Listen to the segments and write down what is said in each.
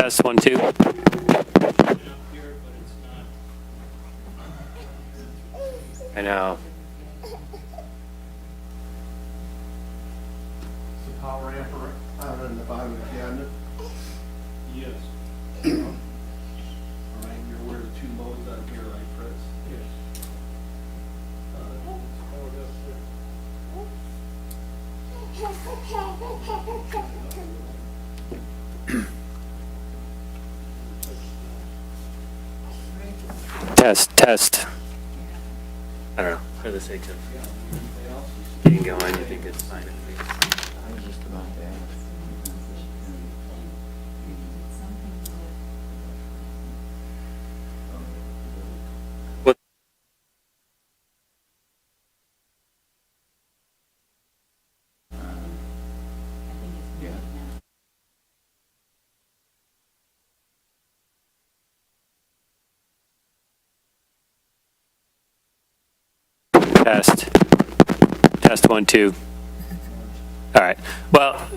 test 1, 2. I know. The power amp out in the bottom of the cabinet. Yes. All right, you're aware of the two modes on here, right, Fritz? Yes. It's powered up there. Test. I don't know. For the sake of Anything else? getting going, I think it's fine. I was just about to ask. What? Yeah. Test 1, 2. All right. Well,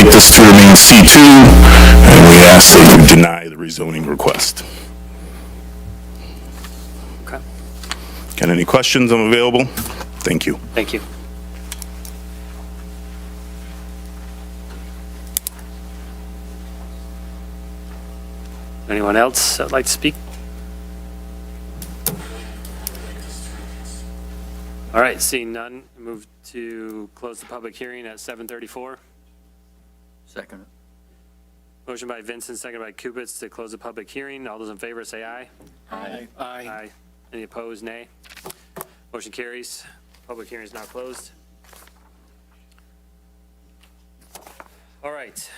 like this to remain C2, and we ask that you deny the rezoning request. Okay, Got any questions? I'm available. Thank you. thank you. Anyone else that'd like to speak? All right, seeing none, move to close the public hearing at 7:34. Second. Motion by Vincent, second by Kubitz to close the public hearing. All those in favor say aye. Aye. Aye. Any opposed, nay? Motion carries. Public hearing is now closed. All right.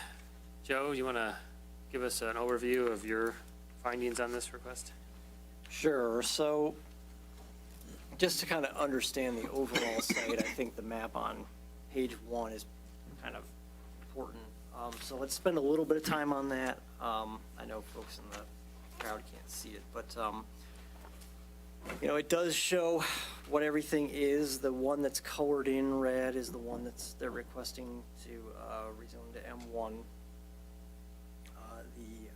Joe, you want to give us an overview of your findings on this request? Sure. So just to kind of understand the overall site, I think the map on page 1 is kind of important. So let's spend a little bit of time on that. I know folks in the crowd can't see it, but it does show what everything is. The one that's colored in red is the one they're requesting to rezone to M1. The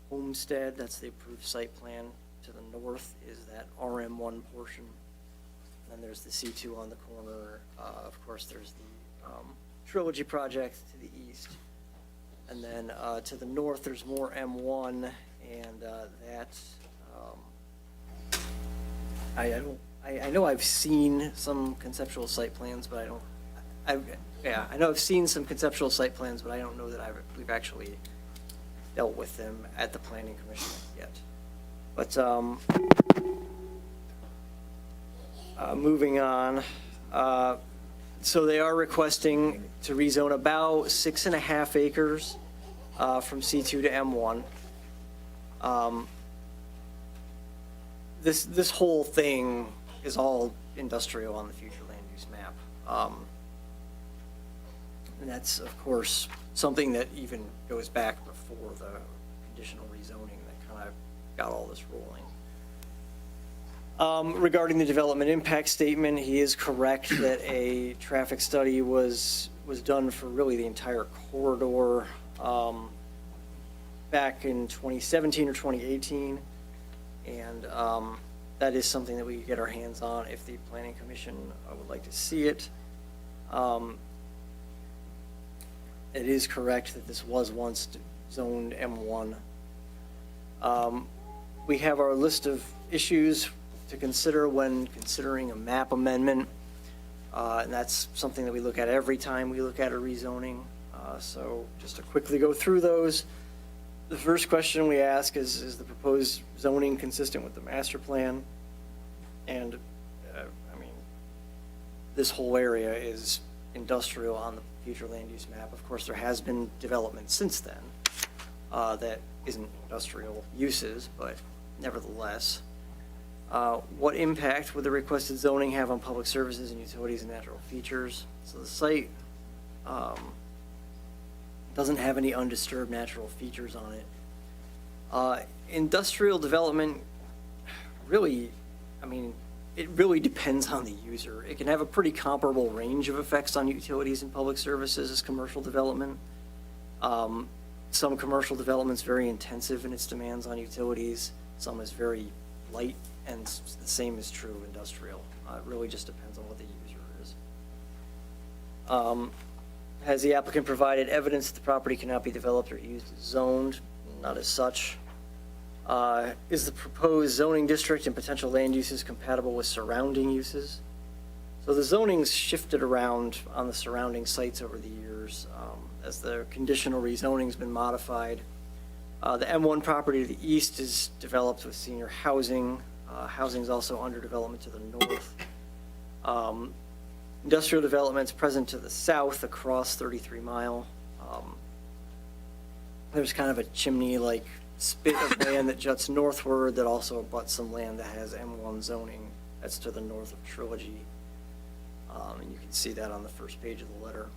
homestead, that's the approved site plan to the north, is that RM1 portion. And then there's the C2 on the corner. Of course, there's the Trilogy project to the east. And then to the north, there's more M1, and I know I've seen some conceptual site plans, but I know I've seen some conceptual site plans, but I don't know that we've actually dealt with them at the Planning Commission yet. But moving on, so they are requesting to rezone about 6.5 acres from C2 to M1. This whole thing is all industrial on the future land use map. And that's, of course, something that even goes back before the conditional rezoning that kind of got all this rolling. Regarding the development impact statement, he is correct that a traffic study was done for really the entire corridor back in 2017 or 2018. And that is something that we could get our hands on if the Planning Commission would like to see it. It is correct that this was once zoned M1. We have our list of issues to consider when considering a map amendment. And that's something that we look at every time we look at a rezoning. So just to quickly go through those. The first question we ask is the proposed zoning consistent with the master plan? And this whole area is industrial on the future land use map. Of course, there has been development since then that isn't industrial uses, but nevertheless. What impact would the requested zoning have on public services and utilities and natural features? So the site doesn't have any undisturbed natural features on it. Industrial development, really, it really depends on the user. It can have a pretty comparable range of effects on utilities and public services as commercial development. Some commercial development's very intensive in its demands on utilities. Some is very light, and the same is true of industrial. It really just depends on what the user is. Has the applicant provided evidence that the property cannot be developed or used as zoned? Not as such. Is the proposed zoning district and potential land uses compatible with surrounding uses? So the zoning's shifted around on the surrounding sites over the years as the conditional rezoning's been modified. The M1 property to the east is developed with senior housing. Housing is also under development to the north. Industrial development's present to the south across 33 Mile. There's kind of a chimney-like spit of land that juts northward that also abuts some land that has M1 zoning. That's to the north of Trilogy. And you can see that on the first page of the letter.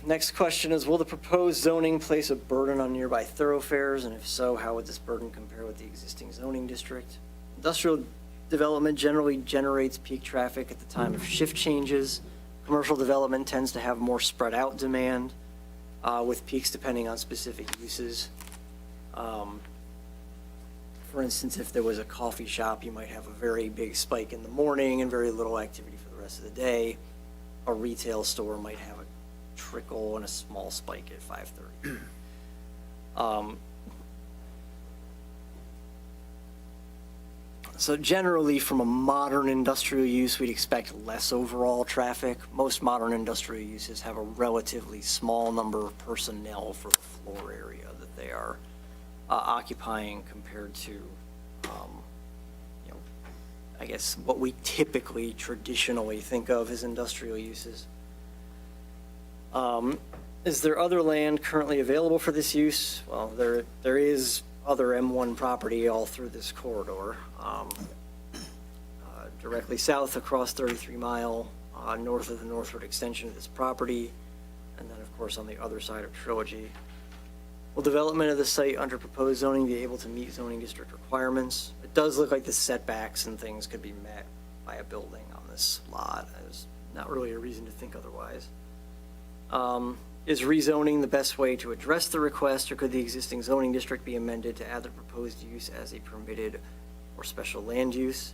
Next question is, will the proposed zoning place a burden on nearby thoroughfares? And if so, how would this burden compare with the existing zoning district? Industrial development generally generates peak traffic at the time of shift changes. Commercial development tends to have more spread out demand, with peaks depending on specific uses. For instance, if there was a coffee shop, you might have a very big spike in the morning and very little activity for the rest of the day. A retail store might have a trickle and a small spike at 5:30. So generally, from a modern industrial use, we'd expect less overall traffic. Most modern industrial uses have a relatively small number of personnel for the floor area that they are occupying compared to, I guess, what we typically traditionally think of as industrial uses. Is there other land currently available for this use? Well, there is other M1 property all through this corridor. Directly south across 33 Mile, north of the northward extension of this property, and then of course on the other side of Trilogy. Will development of the site under proposed zoning be able to meet zoning district requirements? It does look like the setbacks and things could be met by a building on this lot. There's not really a reason to think otherwise. Is rezoning the best way to address the request, or could the existing zoning district be amended to add the proposed use as a permitted or special land use?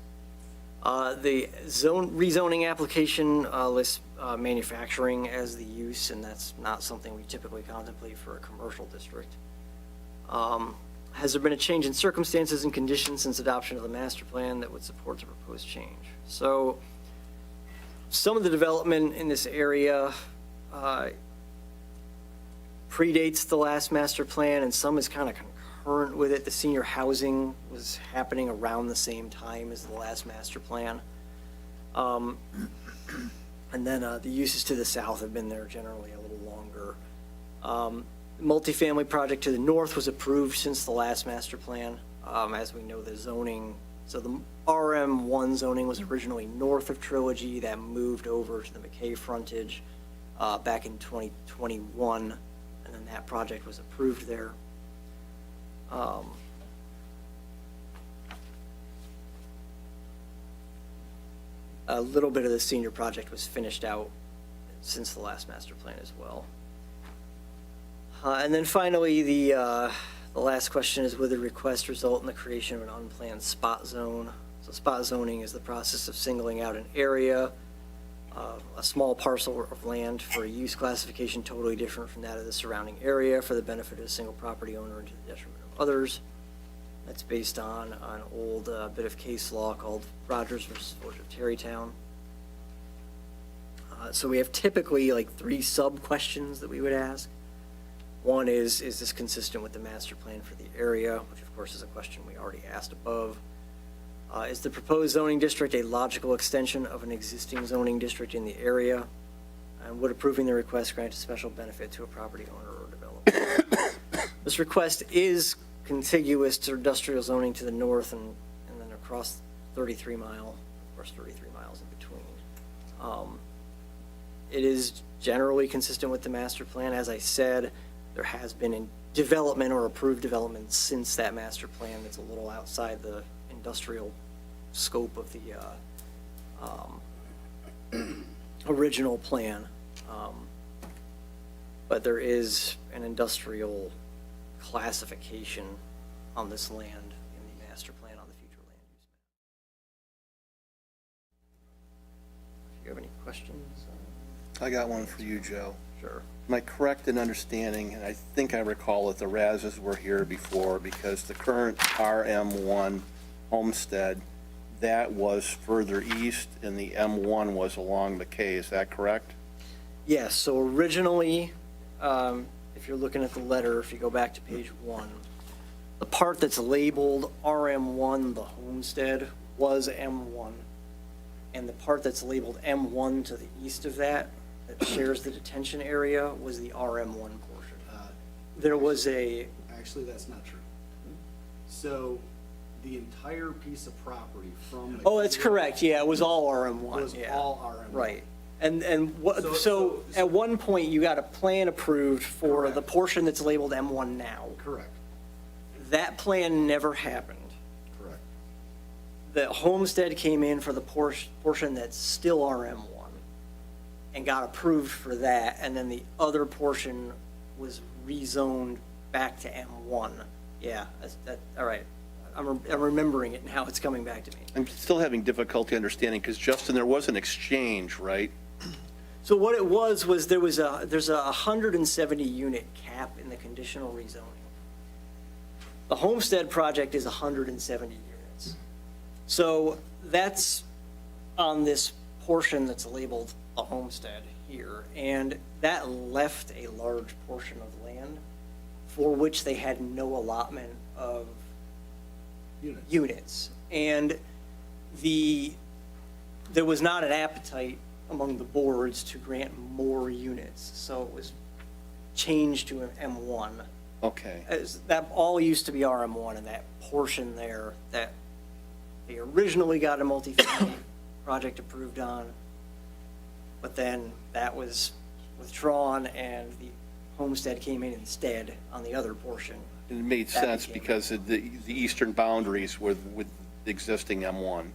The rezoning application lists manufacturing as the use, and that's not something we typically contemplate for a commercial district. Has there been a change in circumstances and conditions since adoption of the master plan that would support the proposed change? So some of the development in this area predates the last master plan, and some is kind of concurrent with it. The senior housing was happening around the same time as the last master plan. And then the uses to the south have been there generally a little longer. Multifamily project to the north was approved since the last master plan. As we know, the zoning, so the RM1 zoning was originally north of Trilogy. That moved over to the McKay frontage back in 2021. And then that project was approved there. A little bit of the senior project was finished out since the last master plan as well. And then finally, the last question is, would the request result in the creation of an unplanned spot zone? So spot zoning is the process of singling out an area, a small parcel of land for a use classification totally different from that of the surrounding area for the benefit of a single property owner and to the detriment of others. That's based on an old bit of case law called Rogers versus Village of Terrytown. So we have typically like 3 sub-questions that we would ask. One is this consistent with the master plan for the area, which of course is a question we already asked above. Is the proposed zoning district a logical extension of an existing zoning district in the area? And would approving the request grant a special benefit to a property owner or developer? This request is contiguous to industrial zoning to the north and then across 33 Mile, of course 33 miles in between. It is generally consistent with the master plan. As I said, there has been development or approved development since that master plan that's a little outside the industrial scope of the original plan. But there is an industrial classification on this land in the master plan on the future land use map. If you have any questions? I got one for you, Joe. Sure. Am I correct in understanding, and I think I recall that the Razes were here before, because the current RM1 homestead, that was further east, and the M1 was along McKay, is that correct? Yes, so originally, if you're looking at the letter, if you go back to page 1, the part that's labeled RM1, the homestead, was M1. And the part that's labeled M1 to the east of that shares the detention area, was the RM1 portion. There was a... Actually, that's not true. So the entire piece of property from the... Oh, that's correct, yeah, it was all RM1. Was yeah. all RM1. Right. And what, So- so so- at one point, you got a plan approved for Correct. the portion that's labeled M1 now. Correct, That plan never happened. correct. The homestead came in for the portion that's still RM1. and got approved for that, and then the other portion was rezoned back to M1. Yeah, all right. I'm remembering it now, it's coming back to me. I'm still having difficulty understanding, because Justin, there was an exchange, right? So what it was there's a 170 unit cap in the conditional rezoning. The Homestead project is 170 units. So that's on this portion that's labeled a homestead here, and that left a large portion of land for which they had no allotment of units. And there was not an appetite among the boards to grant more units, so it was changed to an M1. Okay. That all used to be RM1, and that portion there that they originally got a multifamily project approved on, but then that was withdrawn and the homestead came in instead on the other portion. It made That sense became- because of the eastern boundaries with the existing M1.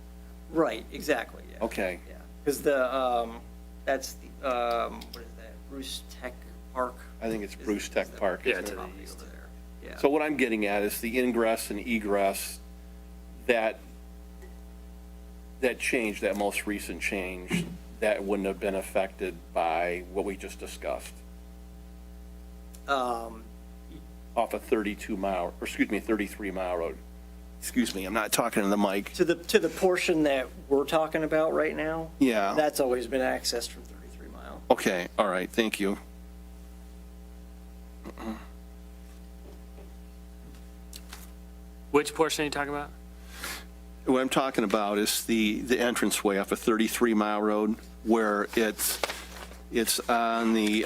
Right, exactly, yeah. Okay. Yeah, because that's the, what is that, Bruce Tech Park? I think it's Bruce Tech Park, Yeah, isn't to it? the Property east. over there, yeah. So what I'm getting at is the ingress and egress, that change, that most recent change, that wouldn't have been affected by what we just discussed off a 33 mile road. Excuse me, I'm not talking to the mic. To the portion that we're talking about right now? Yeah. That's always been accessed from 33 Mile. Okay, all right, thank you. Which portion are you talking about? What I'm talking about is the entranceway off of 33 Mile Road, where it's on the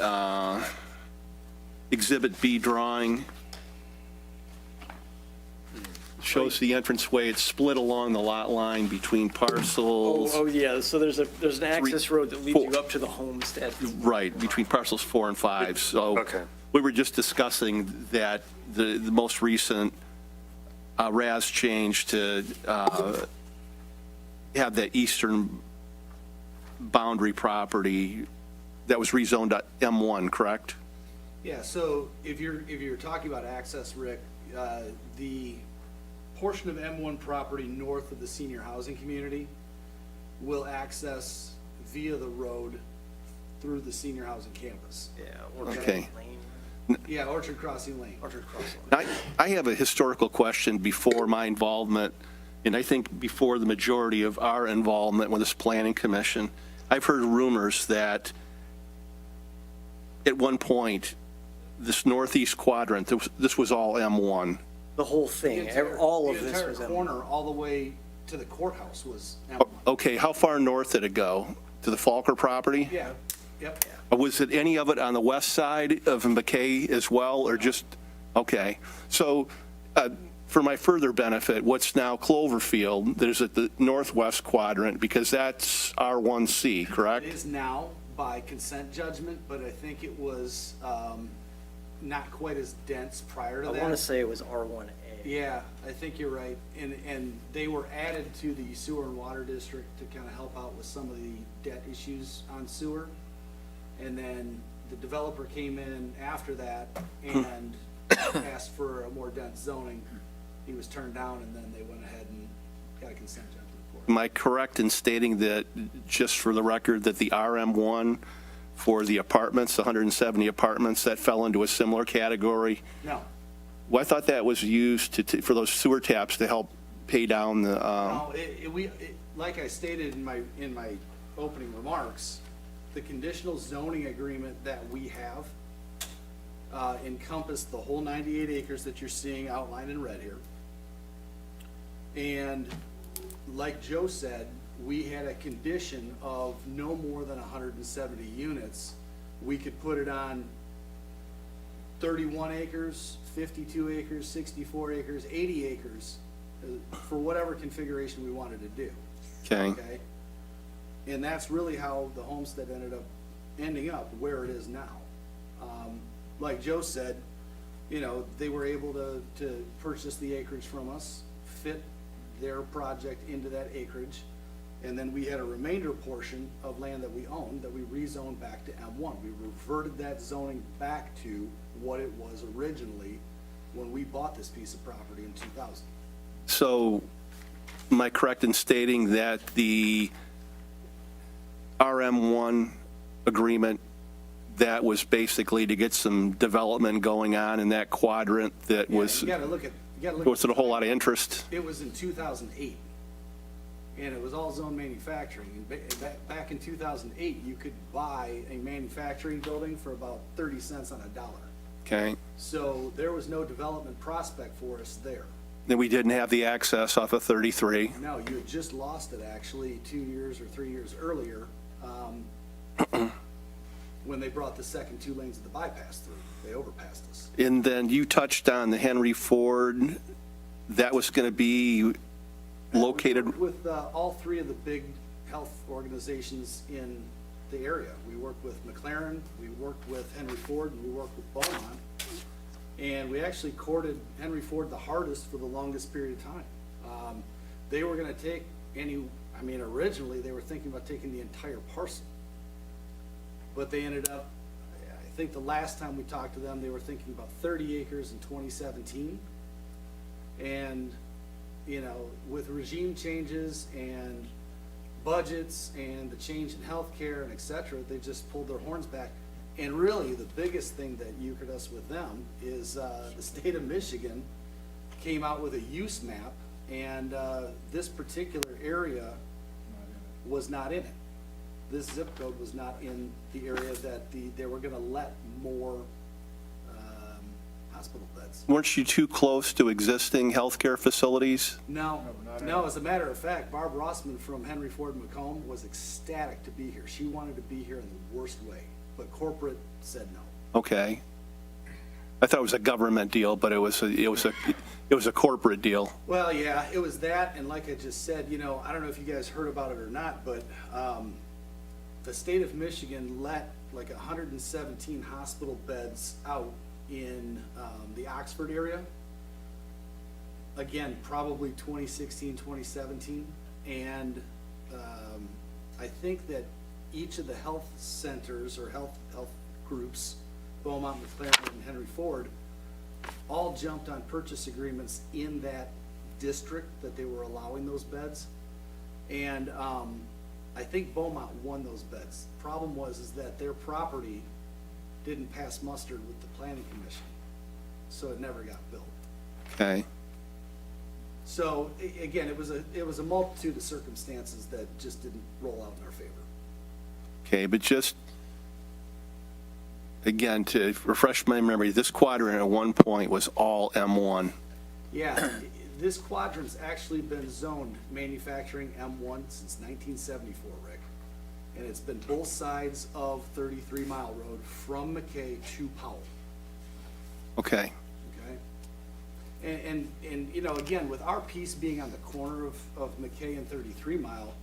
Exhibit B drawing. Shows the entranceway, it's split along the lot line between parcels. Oh, yeah, so there's an access road that leads four. you up to the homestead. Right, between parcels 4 and 5. So Okay. we were just discussing that the most recent RAS change to have that eastern boundary property that was rezoned at M1, correct? Yeah, so if you're talking about access, Rick, the portion of M1 property north of the senior housing community will access via the road through the senior housing campus. Yeah, Orchard Okay. Lane, Yeah, Orchard Crossing Lane. Orchard Crossing. I have a historical question before my involvement, and I think before the majority of our involvement with this planning commission. I've heard rumors that at one point, this northeast quadrant, this was all M1. The whole thing, all of this was. The entire corner, all the way to the courthouse was M1. Okay, how far north did it go? To the Falker property? Yeah, yep. Was it any of it on the west side of McKay as well, or just, okay. So for my further benefit, what's now Cloverfield, there's at the northwest quadrant, because that's R1C, correct? It is now by consent judgment, but I think it was not quite as dense prior to I that. want to say it was R1A. Yeah, I think you're right. And they were added to the sewer and water district to kind of help out with some of the debt issues on sewer. And then the developer came in after that and asked for a more dense zoning. He was turned down, and then they went ahead and got a consent judgment for it. Am I correct in stating that, just for the record, that the RM1 for the apartments, the 170 apartments, that fell into a similar category? No, Well, I thought that was used for those sewer taps to help pay down the, no, like I stated in my opening remarks, the conditional zoning agreement that we have encompassed the whole 98 acres that you're seeing outlined in red here. And like Joe said, we had a condition of no more than 170 units. We could put it on 31 acres, 52 acres, 64 acres, 80 acres, for whatever configuration we wanted to do. okay? Okay? And that's really how the homestead ending up where it is now. Like Joe said, you know, they were able to purchase the acreage from us, fit their project into that acreage, And then we had a remainder portion of land that we owned that we rezoned back to M1. We reverted that zoning back to what it was originally when we bought this piece of property in 2000. So am I correct in stating that the RM1 agreement, that was basically to get some development going on in that quadrant that was, You gotta look at, was it a whole lot of interest? it was in 2008. And it was all zone manufacturing. And back in 2008, you could buy a manufacturing building for about 30 cents on a dollar. Okay. So there was no development prospect for us there. Then we didn't have the access off of 33. No, you had just lost it actually 2 years or 3 years earlier, when they brought the second 2 lanes of the bypass through. They overpassed us. And then you touched on the Henry Ford, that was going to be located, With all 3 of the big health organizations in the area. We worked with McLaren, we worked with Henry Ford, and we worked with Beaumont. And we actually courted Henry Ford the hardest for the longest period of time. They were gonna take originally they were thinking about taking the entire parcel. But they ended up, I think the last time we talked to them, they were thinking about 30 acres in 2017. And, you know, with regime changes and budgets and the change in healthcare and et cetera, they just pulled their horns back. And really, the biggest thing that euchred us with them is the state of Michigan came out with a use map, and this particular area was not in it. This zip code was not in the area that they were gonna let more hospital beds. weren't you too close to existing healthcare facilities? No, as a matter of fact, Barb Rossman from Henry Ford Macomb was ecstatic to be here. She wanted to be here in the worst way, but corporate said no. Okay. I thought it was a government deal, but it was a corporate deal. Well, yeah, it was that, and like I just said, you know, I don't know if you guys heard about it or not, but the state of Michigan let like 117 hospital beds out in the Oxford area. Again, probably 2016, 2017, and I think that each of the health centers or health groups, Beaumont, McLaren, and Henry Ford, all jumped on purchase agreements in that district that they were allowing those beds. And I think Beaumont won those beds. Problem was that their property didn't pass muster with the planning commission, so it never got built. Okay. So again, it was a multitude of circumstances that just didn't roll out in our favor. Okay, but just, again, to refresh my memory, this quadrant at one point was all M1. Yeah, this quadrant's actually been zoned manufacturing M1 since 1974, Rick. And it's been both sides of 33 Mile Road from McKay to Powell, Okay. okay? And you know, again, with our piece being on the corner of McKay and 33 Mile,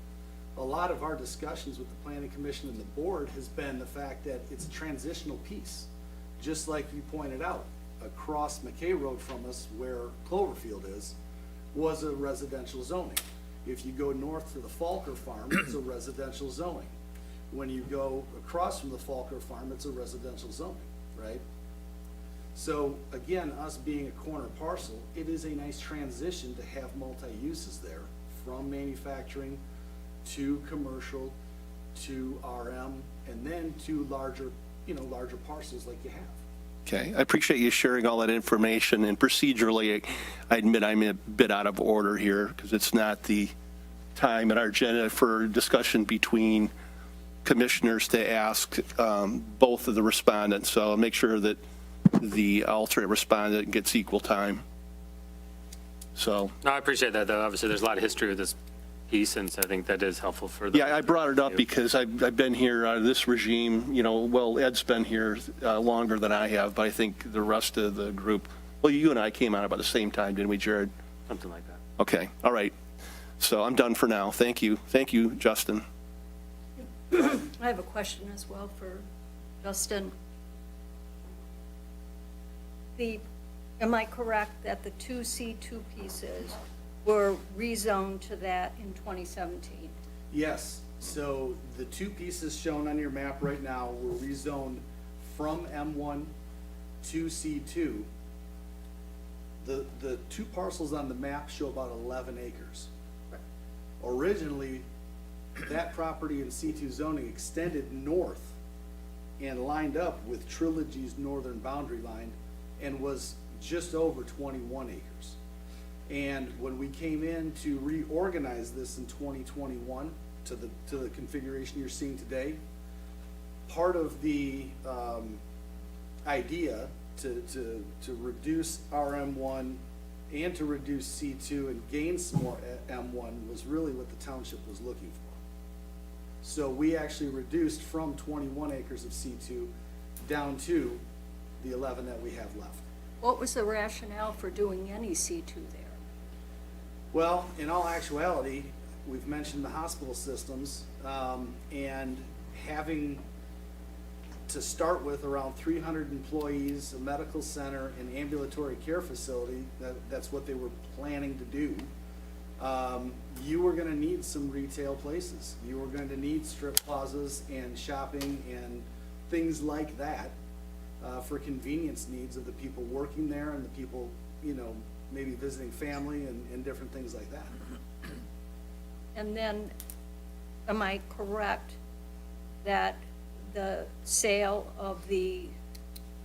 a lot of our discussions with the planning commission and the board has been the fact that it's a transitional piece. Just like you pointed out, across McKay Road from us, where Cloverfield is, was a residential zoning. If you go north to the Falker Farm, it's a residential zoning. When you go across from the Falker Farm, it's a residential zoning, right? So again, us being a corner parcel, it is a nice transition to have multi-uses there, from manufacturing to commercial to RM, and then to larger parcels like you have. Okay, I appreciate you sharing all that information, and procedurally, I admit I'm a bit out of order here, because it's not the time in our agenda for discussion between commissioners to ask both of the respondents, so I'll make sure that the alternate respondent gets equal time. So, No, I appreciate that, though. Obviously, there's a lot of history with this piece, and so I think that is helpful for the. yeah, I brought it up because I've been here out of this regime, you know, well, Ed's been here longer than I have, but I think the rest of the group, well, you and I came out about the same time, didn't we, Jared? Something like that. Okay, all right. So I'm done for now. Thank you. Thank you, Justin. I have a question as well for Justin. Am I correct that the two C2 pieces were rezoned to that in 2017? Yes, so the two pieces shown on your map right now were rezoned from M1 to C2. The two parcels on the map show about 11 acres. Originally, that property in C2 zoning extended north and lined up with Trilogy's northern boundary line and was just over 21 acres. And when we came in to reorganize this in 2021 to the configuration you're seeing today, part of the idea to reduce RM1 and to reduce C2 and gain some more M1 was really what the township was looking for. So we actually reduced from 21 acres of C2 down to the 11 that we have left. What was the rationale for doing any C2 there? Well, in all actuality, we've mentioned the hospital systems, and having to start with around 300 employees, a medical center, an ambulatory care facility, that's what they were planning to do. You were gonna need some retail places. You were going to need strip plazas and shopping and things like that, for convenience needs of the people working there and the people, you know, maybe visiting family and different things like that. And then, am I correct that the sale of the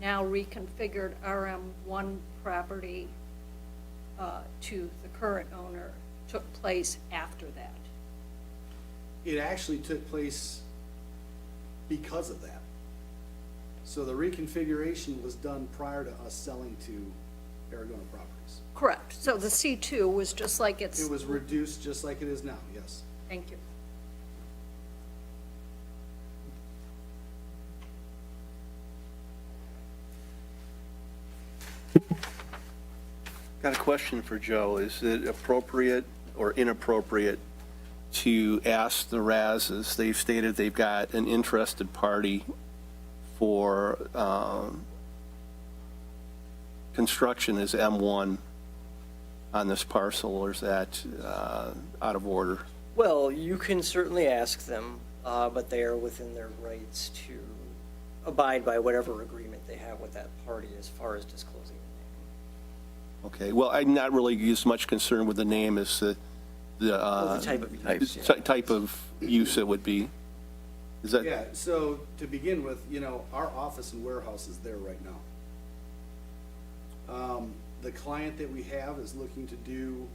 now reconfigured RM1 property to the current owner took place after that? It actually took place because of that. So the reconfiguration was done prior to us selling to Aragona Properties. Correct. So the C2 was just like it's. It was reduced just like it is now, yes. Thank you. Got a question for Joe. Is it appropriate or inappropriate to ask the Razes? They've stated they've got an interested party for construction as M1 on this parcel, or is that out of order? Well, you can certainly ask them, but they are within their rights to abide by whatever agreement they have with that party as far as disclosing the name. Okay, well, I'm not really as much concerned with the name as the Type of type of use it would be. Is that? Yeah, so to begin with, you know, our office and warehouse is there right now. The client that we have is looking to do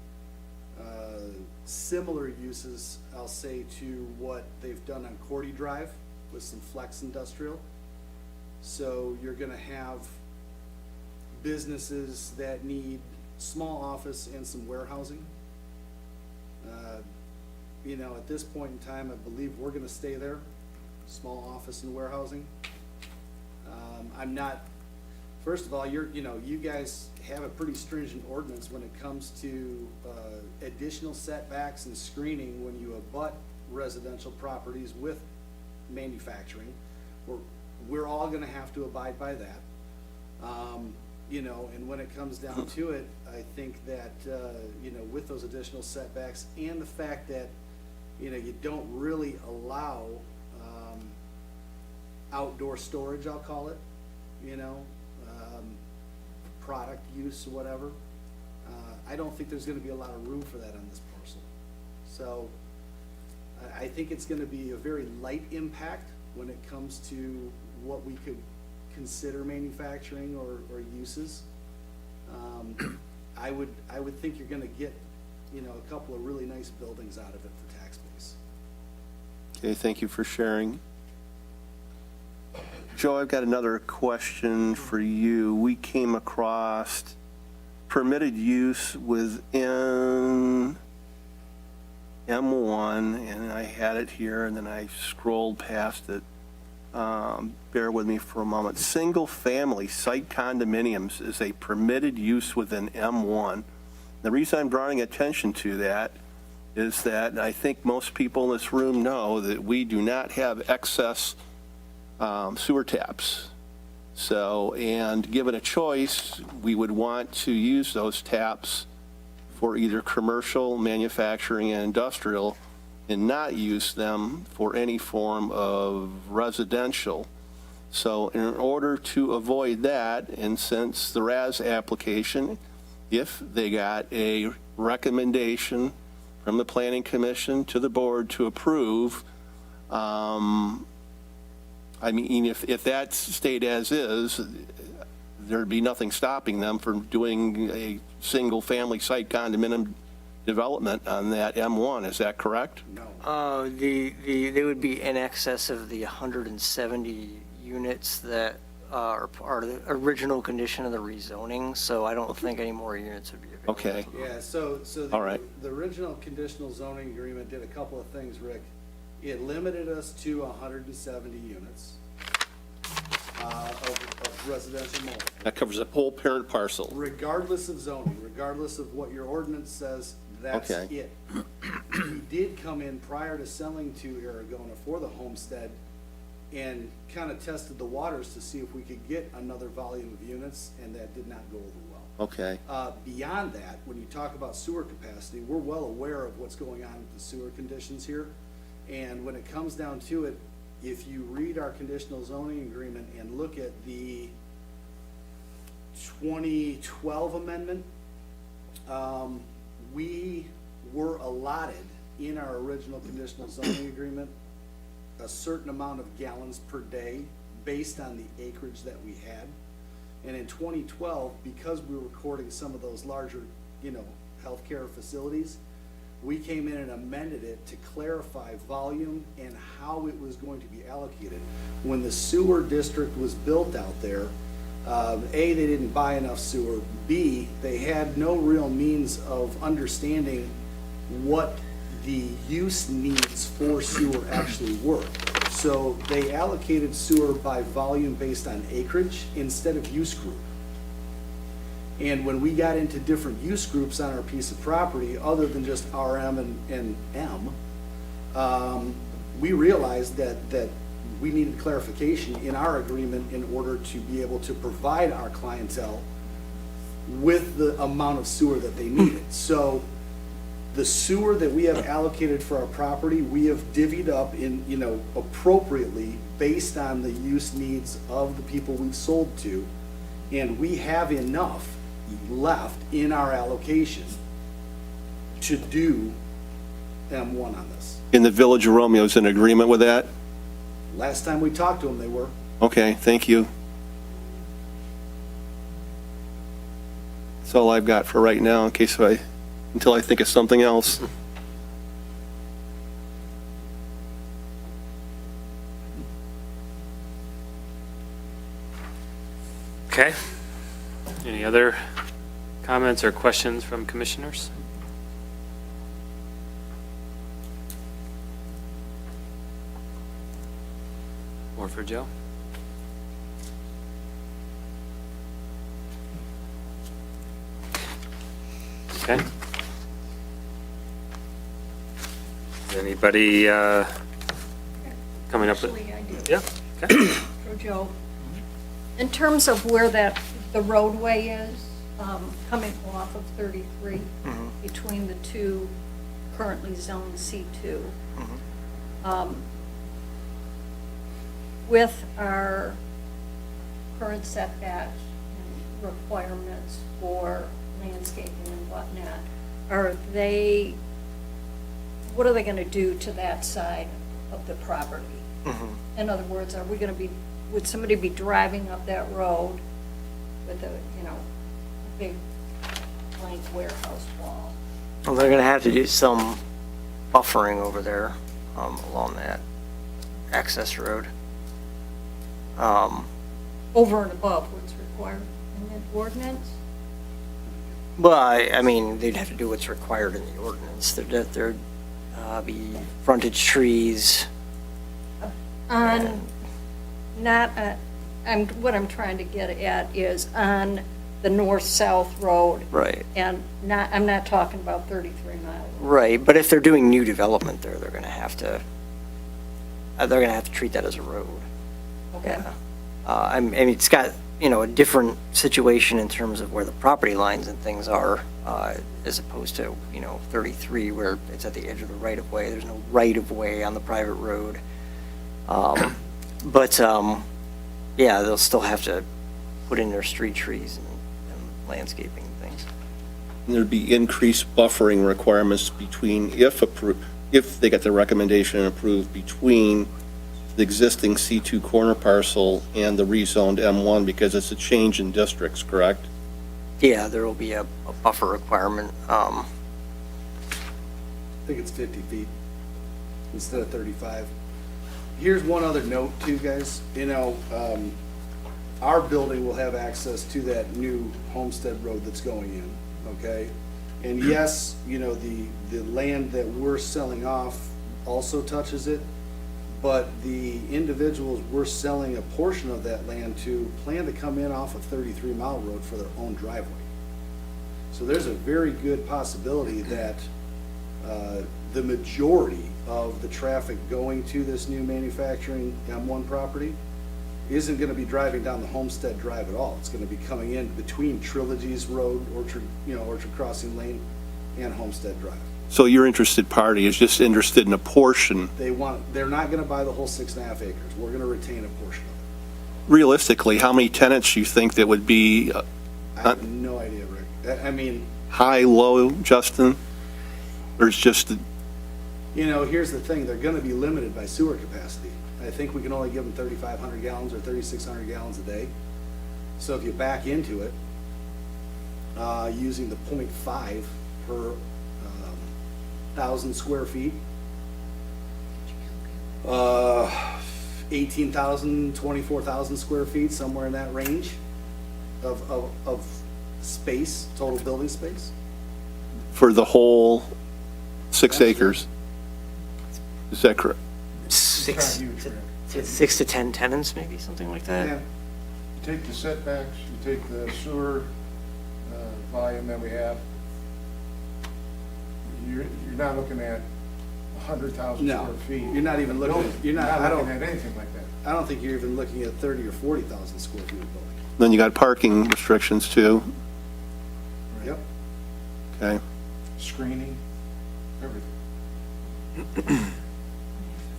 similar uses, I'll say, to what they've done on Cordy Drive with some flex industrial. So you're gonna have businesses that need small office and some warehousing. You know, at this point in time, I believe we're gonna stay there, small office and warehousing. I'm not, first of all, you know, you guys have a pretty stringent ordinance when it comes to additional setbacks and screening when you abut residential properties with manufacturing. We're all gonna have to abide by that. You know, and when it comes down to it, I think that, you know, with those additional setbacks and the fact that, you know, you don't really allow outdoor storage, I'll call it, you know, product use or whatever, I don't think there's gonna be a lot of room for that on this parcel. So I think it's gonna be a very light impact when it comes to what we could consider manufacturing or uses. I would think you're gonna get, you know, a couple of really nice buildings out of it for tax base. Okay, thank you for sharing. Joe, I've got another question for you. We came across permitted use within M1, and I had it here, and then I scrolled past it. Bear with me for a moment. Single-family site condominiums is a permitted use within M1. The reason I'm drawing attention to that is that I think most people in this room know that we do not have excess sewer taps. So, and given a choice, we would want to use those taps for either commercial, manufacturing, and industrial, and not use them for any form of residential. So in order to avoid that, and since the RAS application, if they got a recommendation from the Planning Commission to the board to approve, I mean, if that stayed as is, there'd be nothing stopping them from doing a single-family site condominium development on that M1. Is that correct? They would be in excess of the 170 units that are part of the original condition of the rezoning, so I don't think any more units would be available. Okay. Yeah, so All right. the original conditional zoning agreement did a couple of things, Rick. It limited us to 170 units of residential multiple, That covers the whole parent parcel. regardless of zoning, regardless of what your ordinance says, that's Okay. it. We did come in prior to selling to Aragona for the homestead and kind of tested the waters to see if we could get another volume of units, and that did not go over well. Okay. Beyond that, when you talk about sewer capacity, we're well aware of what's going on with the sewer conditions here. And when it comes down to it, if you read our conditional zoning agreement and look at the 2012 amendment, we were allotted in our original conditional zoning agreement a certain amount of gallons per day based on the acreage that we had. And in 2012, because we were recording some of those larger, healthcare facilities, we came in and amended it to clarify volume and how it was going to be allocated. When the sewer district was built out there, A, they didn't buy enough sewer. B, they had no real means of understanding what the use needs for sewer actually were. So they allocated sewer by volume based on acreage instead of use group. And when we got into different use groups on our piece of property, other than just RM and M, we realized that we needed clarification in our agreement in order to be able to provide our clientele with the amount of sewer that they needed. So the sewer that we have allocated for our property, we have divvied up in, appropriately based on the use needs of the people we've sold to. And we have enough left in our allocation to do M1 on this. In the Village of Romeo's in agreement with that? Last time we talked to them, they were. Okay, thank you. That's all I've got for right now, until I think of something else. Okay. Any other comments or questions from commissioners? Or for Joe? Okay. Is anybody coming up with? Actually, I do. Yeah, okay. For Joe, in terms of where the roadway is, coming off of 33, between the two currently zoned C2, with our current setbacks and requirements for landscaping and whatnot, what are they gonna do to that side of the property? In other words, would somebody be driving up that road with a big blank warehouse wall? Well, they're gonna have to do some buffering over there, along that access road. Over and above what's required in the ordinance? Well, I mean, they'd have to do what's required in the ordinance. There'd be frontage trees. On, what I'm trying to get at is on the north-south road. Right. And I'm not talking about 33 miles. Right, but if they're doing new development there, they're gonna have to treat that as a road. Okay. Yeah. I mean, it's got a different situation in terms of where the property lines and things are, as opposed to, 33 where it's at the edge of the right-of-way. There's no right-of-way on the private road. But, yeah, they'll still have to put in their street trees and landscaping and things. There'd be increased buffering requirements between, if they get the recommendation approved, between the existing C2 corner parcel and the rezoned M1, because it's a change in districts, correct? Yeah, there will be a buffer requirement. I think it's 50 feet instead of 35. Here's one other note too, guys. Our building will have access to that new Homestead Road that's going in, okay? And yes, the land that we're selling off also touches it, but the individuals we're selling a portion of that land to plan to come in off of 33 Mile Road for their own driveway. So there's a very good possibility that the majority of the traffic going to this new manufacturing M1 property isn't gonna be driving down the Homestead Drive at all. It's gonna be coming in between Trilogies Road, Orchard Crossing Lane, and Homestead Drive. So your interested party is just interested in a portion. They're not gonna buy the whole 6.5 acres. We're gonna retain a portion of it. Realistically, how many tenants do you think that would be I have no idea, Rick. I mean, high, low, Justin? Or it's just, here's the thing, they're gonna be limited by sewer capacity. I think we can only give them 3,500 gallons or 3,600 gallons a day. So if you back into it, using the 0.5 per 1,000 square feet, 18,000, 24,000 square feet, somewhere in that range of space, total building space. for the whole 6 acres? Is that correct? 6 huge, Rick. to 10 tenants, maybe, something like that. Yeah. You take the setbacks, you take the sewer volume that we have, you're not looking at 100,000 No, square feet. you're not even looking at, You're not I looking don't, at anything like that. I don't think you're even looking at 30 or 40,000 square feet of building. Then you got parking restrictions too, Yep. okay? Screening, everything.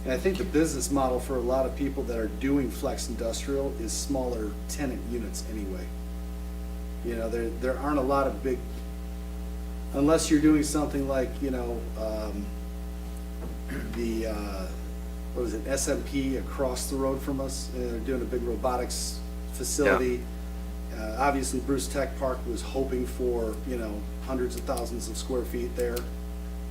And I think the business model for a lot of people that are doing flex industrial is smaller tenant units anyway. There aren't a lot of big, unless you're doing something like, what was it, SMP across the road from us, they're doing a big robotics facility. Obviously Bruce Tech Park was hoping for, hundreds of thousands of square feet there.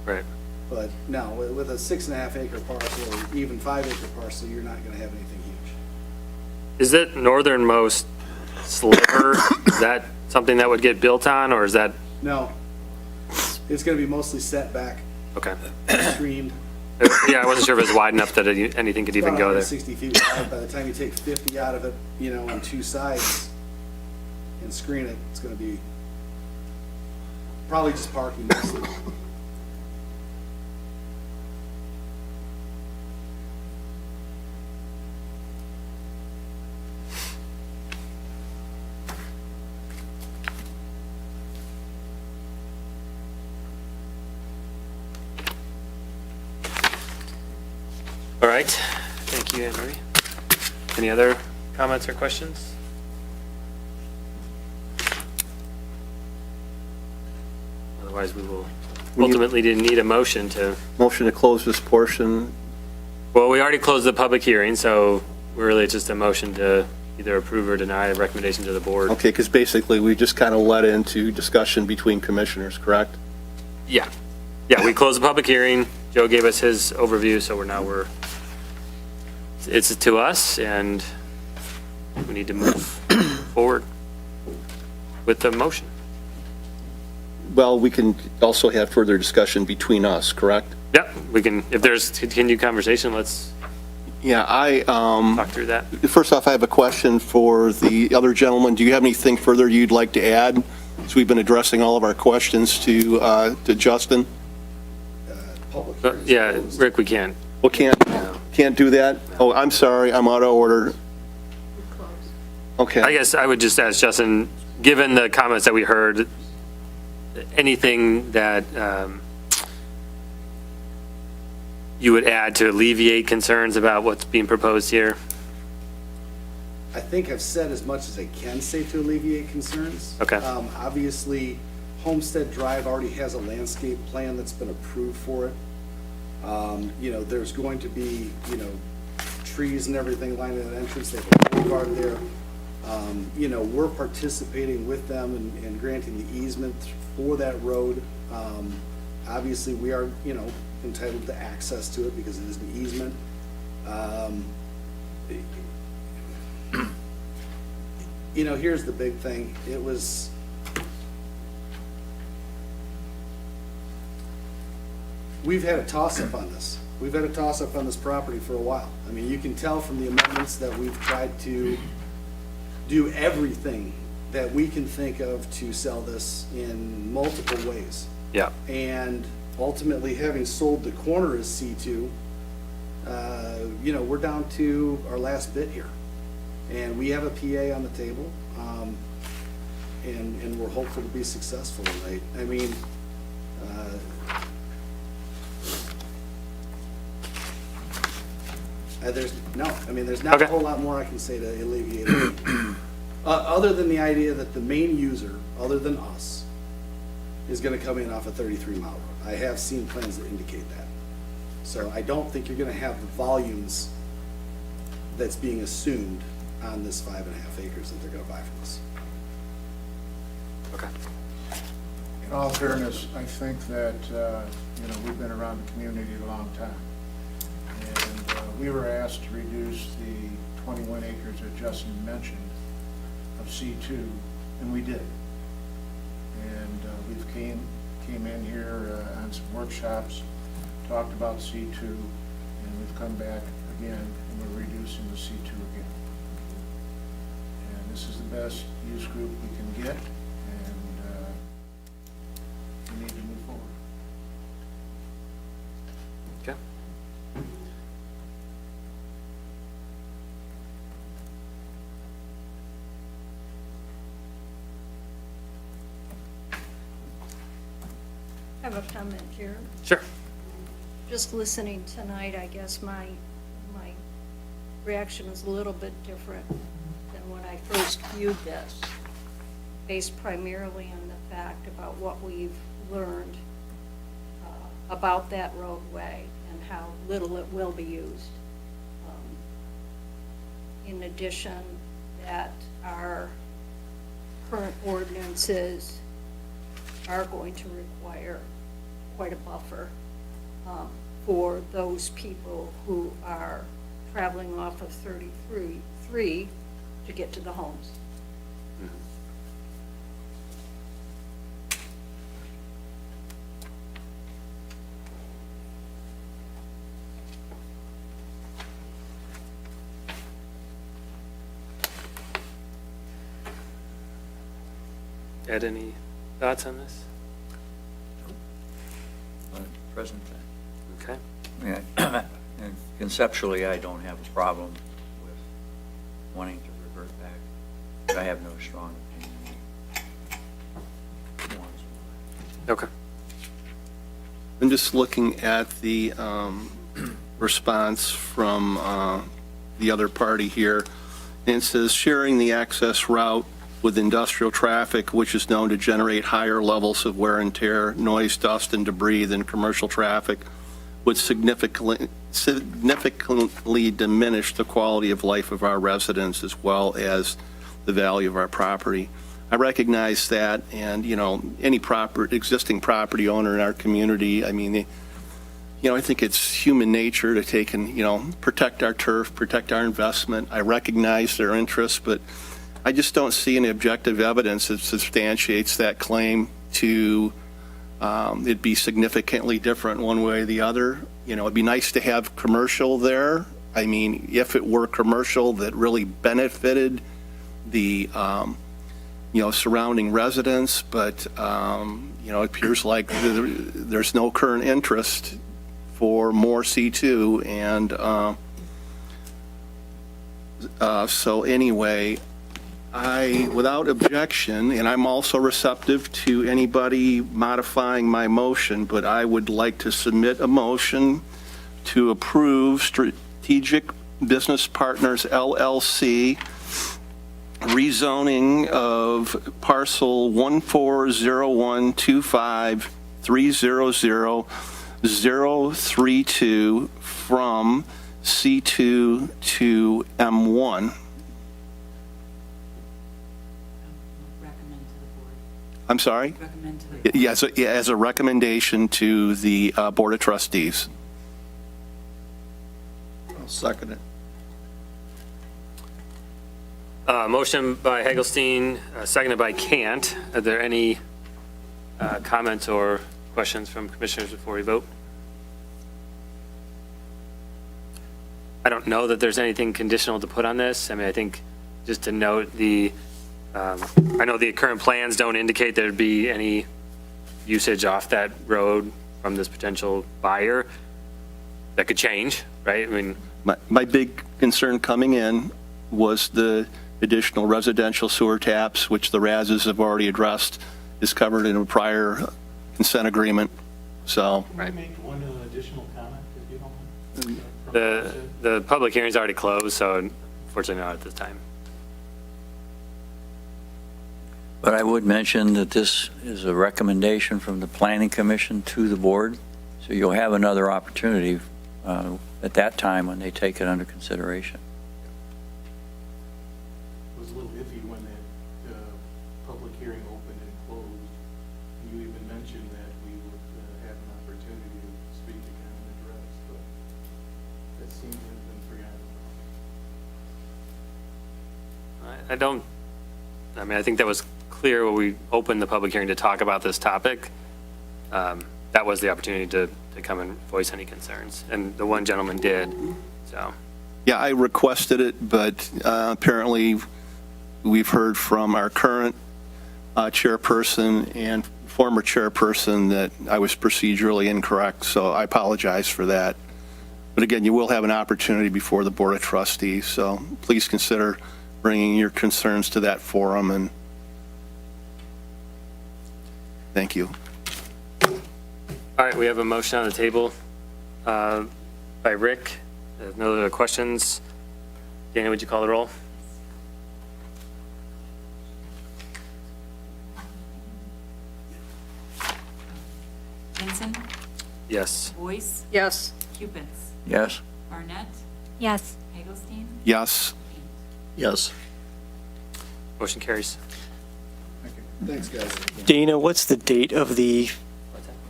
Right. But no, with a 6.5 acre parcel or even 5 acre parcel, you're not gonna have anything huge. Is it northernmost sliver, is that something that would get built on, or is that, No, it's gonna be mostly set back, okay. screened. Yeah, I wasn't sure if it was wide enough that anything could even About go there. 160 feet wide. By the time you take 50 out of it, on two sides and screen it, it's gonna be probably just parking mostly. All right, thank you, Anne Marie. Any other comments or questions? Otherwise, we will ultimately need a motion to, Motion to close this portion. well, we already closed the public hearing, so really it's just a motion to either approve or deny a recommendation to the board. Okay, because basically we just kind of led into discussion between commissioners, correct? Yeah, yeah, we closed the public hearing. Joe gave us his overview, so it's to us, and we need to move forward with the motion. Well, we can also have further discussion between us, correct? Yeah, we can, if there's continued conversation, let's Yeah, talk through that. first off, I have a question for the other gentleman. Do you have anything further you'd like to add? So we've been addressing all of our questions to Justin. Public hearing's Yeah, closed. Rick, we can't. Well, can't do that? Oh, I'm sorry, I'm out of order. Okay. I guess I would just ask Justin, given the comments that we heard, anything that you would add to alleviate concerns about what's being proposed here? I think I've said as much as I can say to alleviate concerns. Okay. Obviously, Homestead Drive already has a landscape plan that's been approved for it. You know, there's going to be, you know, trees and everything lining that entrance, they have a boulevard there. You know, we're participating with them and granting the easement for that road. Obviously, we are, you know, entitled to access to it because it is an easement. You know, here's the big thing. It was, we've had a toss-up on this. We've had a toss-up on this property for a while. I mean, you can tell from the amendments that we've tried to do everything that we can think of to sell this in multiple ways. Yeah. And ultimately, having sold the corner as C2, you know, we're down to our last bit here. And we have a PA on the table, and we're hopeful to be successful tonight. I mean, there's not Okay. a whole lot more I can say to alleviate it. Other than the idea that the main user, other than us, is gonna come in off a 33-mile road. I have seen plans that indicate that. So I don't think you're gonna have the volumes that's being assumed on this 5.5 acres that they're gonna buy from us. Okay. In all fairness, I think that, you know, we've been around the community a long time. And we were asked to reduce the 21 acres that Justin mentioned of C2, and we did. And we've came in here on some workshops, talked about C2, and we've come back again, and we're reducing the C2 again. And this is the best use group we can get, and we need to move forward. Okay. I have a comment here. Sure. Just listening tonight, I guess my reaction is a little bit different than when I first viewed this, based primarily on the fact about what we've learned about that roadway and how little it will be used. In addition, that our current ordinances are going to require quite a buffer for those people who are traveling off of 33 to get to the homes. Ed, any thoughts on this? Present time. Okay. Yeah, and conceptually, I don't have a problem with wanting to revert back, but I have no strong opinion. Okay. I'm just looking at the response from the other party here, and it says, sharing the access route with industrial traffic, which is known to generate higher levels of wear and tear, noise, dust, and debris than commercial traffic, would significantly diminish the quality of life of our residents as well as the value of our property. I recognize that, and, you know, any existing property owner in our community, I mean, you know, I think it's human nature to take and, you know, protect our turf, protect our investment. I recognize their interests, but I just don't see any objective evidence that substantiates that claim to it be significantly different one way or the other. You know, it'd be nice to have commercial there. I mean, if it were commercial that really benefited the, you know, surrounding residents, but, you know, it appears like there's no current interest for more C2, and so anyway, Without objection, and I'm also receptive to anybody modifying my motion, but I would like to submit a motion to approve Strategic Business Partners LLC rezoning of parcel 14012530032 from C2 to M1. Recommend to the board. I'm sorry? Recommend to the board. Yes, yeah, as a recommendation to the Board of Trustees. I'll second it. Motion by Hagelstein, seconded by Cant. Are there any comments or questions from commissioners before we vote? I don't know that there's anything conditional to put on this. I mean, I think just to note I know the current plans don't indicate there'd be any usage off that road from this potential buyer. That could change, right? I mean, My big concern coming in was the additional residential sewer taps, which the RASs have already addressed, is covered in a prior consent agreement, so. Right. Can I make one additional comment, if you don't mind? the public hearing's already closed, so unfortunately not at this time. But I would mention that this is a recommendation from the Planning Commission to the board, so you'll have another opportunity at that time when they take it under consideration. It was a little iffy when that public hearing opened and closed. You even mentioned that we would have an opportunity to speak again and address, but that seems to have been forgotten. I mean, I think that was clear when we opened the public hearing to talk about this topic. That was the opportunity to come and voice any concerns, and the one gentleman did, so. Yeah, I requested it, but apparently we've heard from our current chairperson and former chairperson that I was procedurally incorrect, so I apologize for that. But again, you will have an opportunity before the Board of Trustees, so please consider bringing your concerns to that forum, and thank you. All right, we have a motion on the table by Rick. There's no other questions. Dana, would you call the roll? Henson, Yes. Boyce, Yes. Cupits, Yes? Barnett, Yes. Hagelstein, Yes. Yes. Motion carries. Thanks, guys. Dana, what's the date of the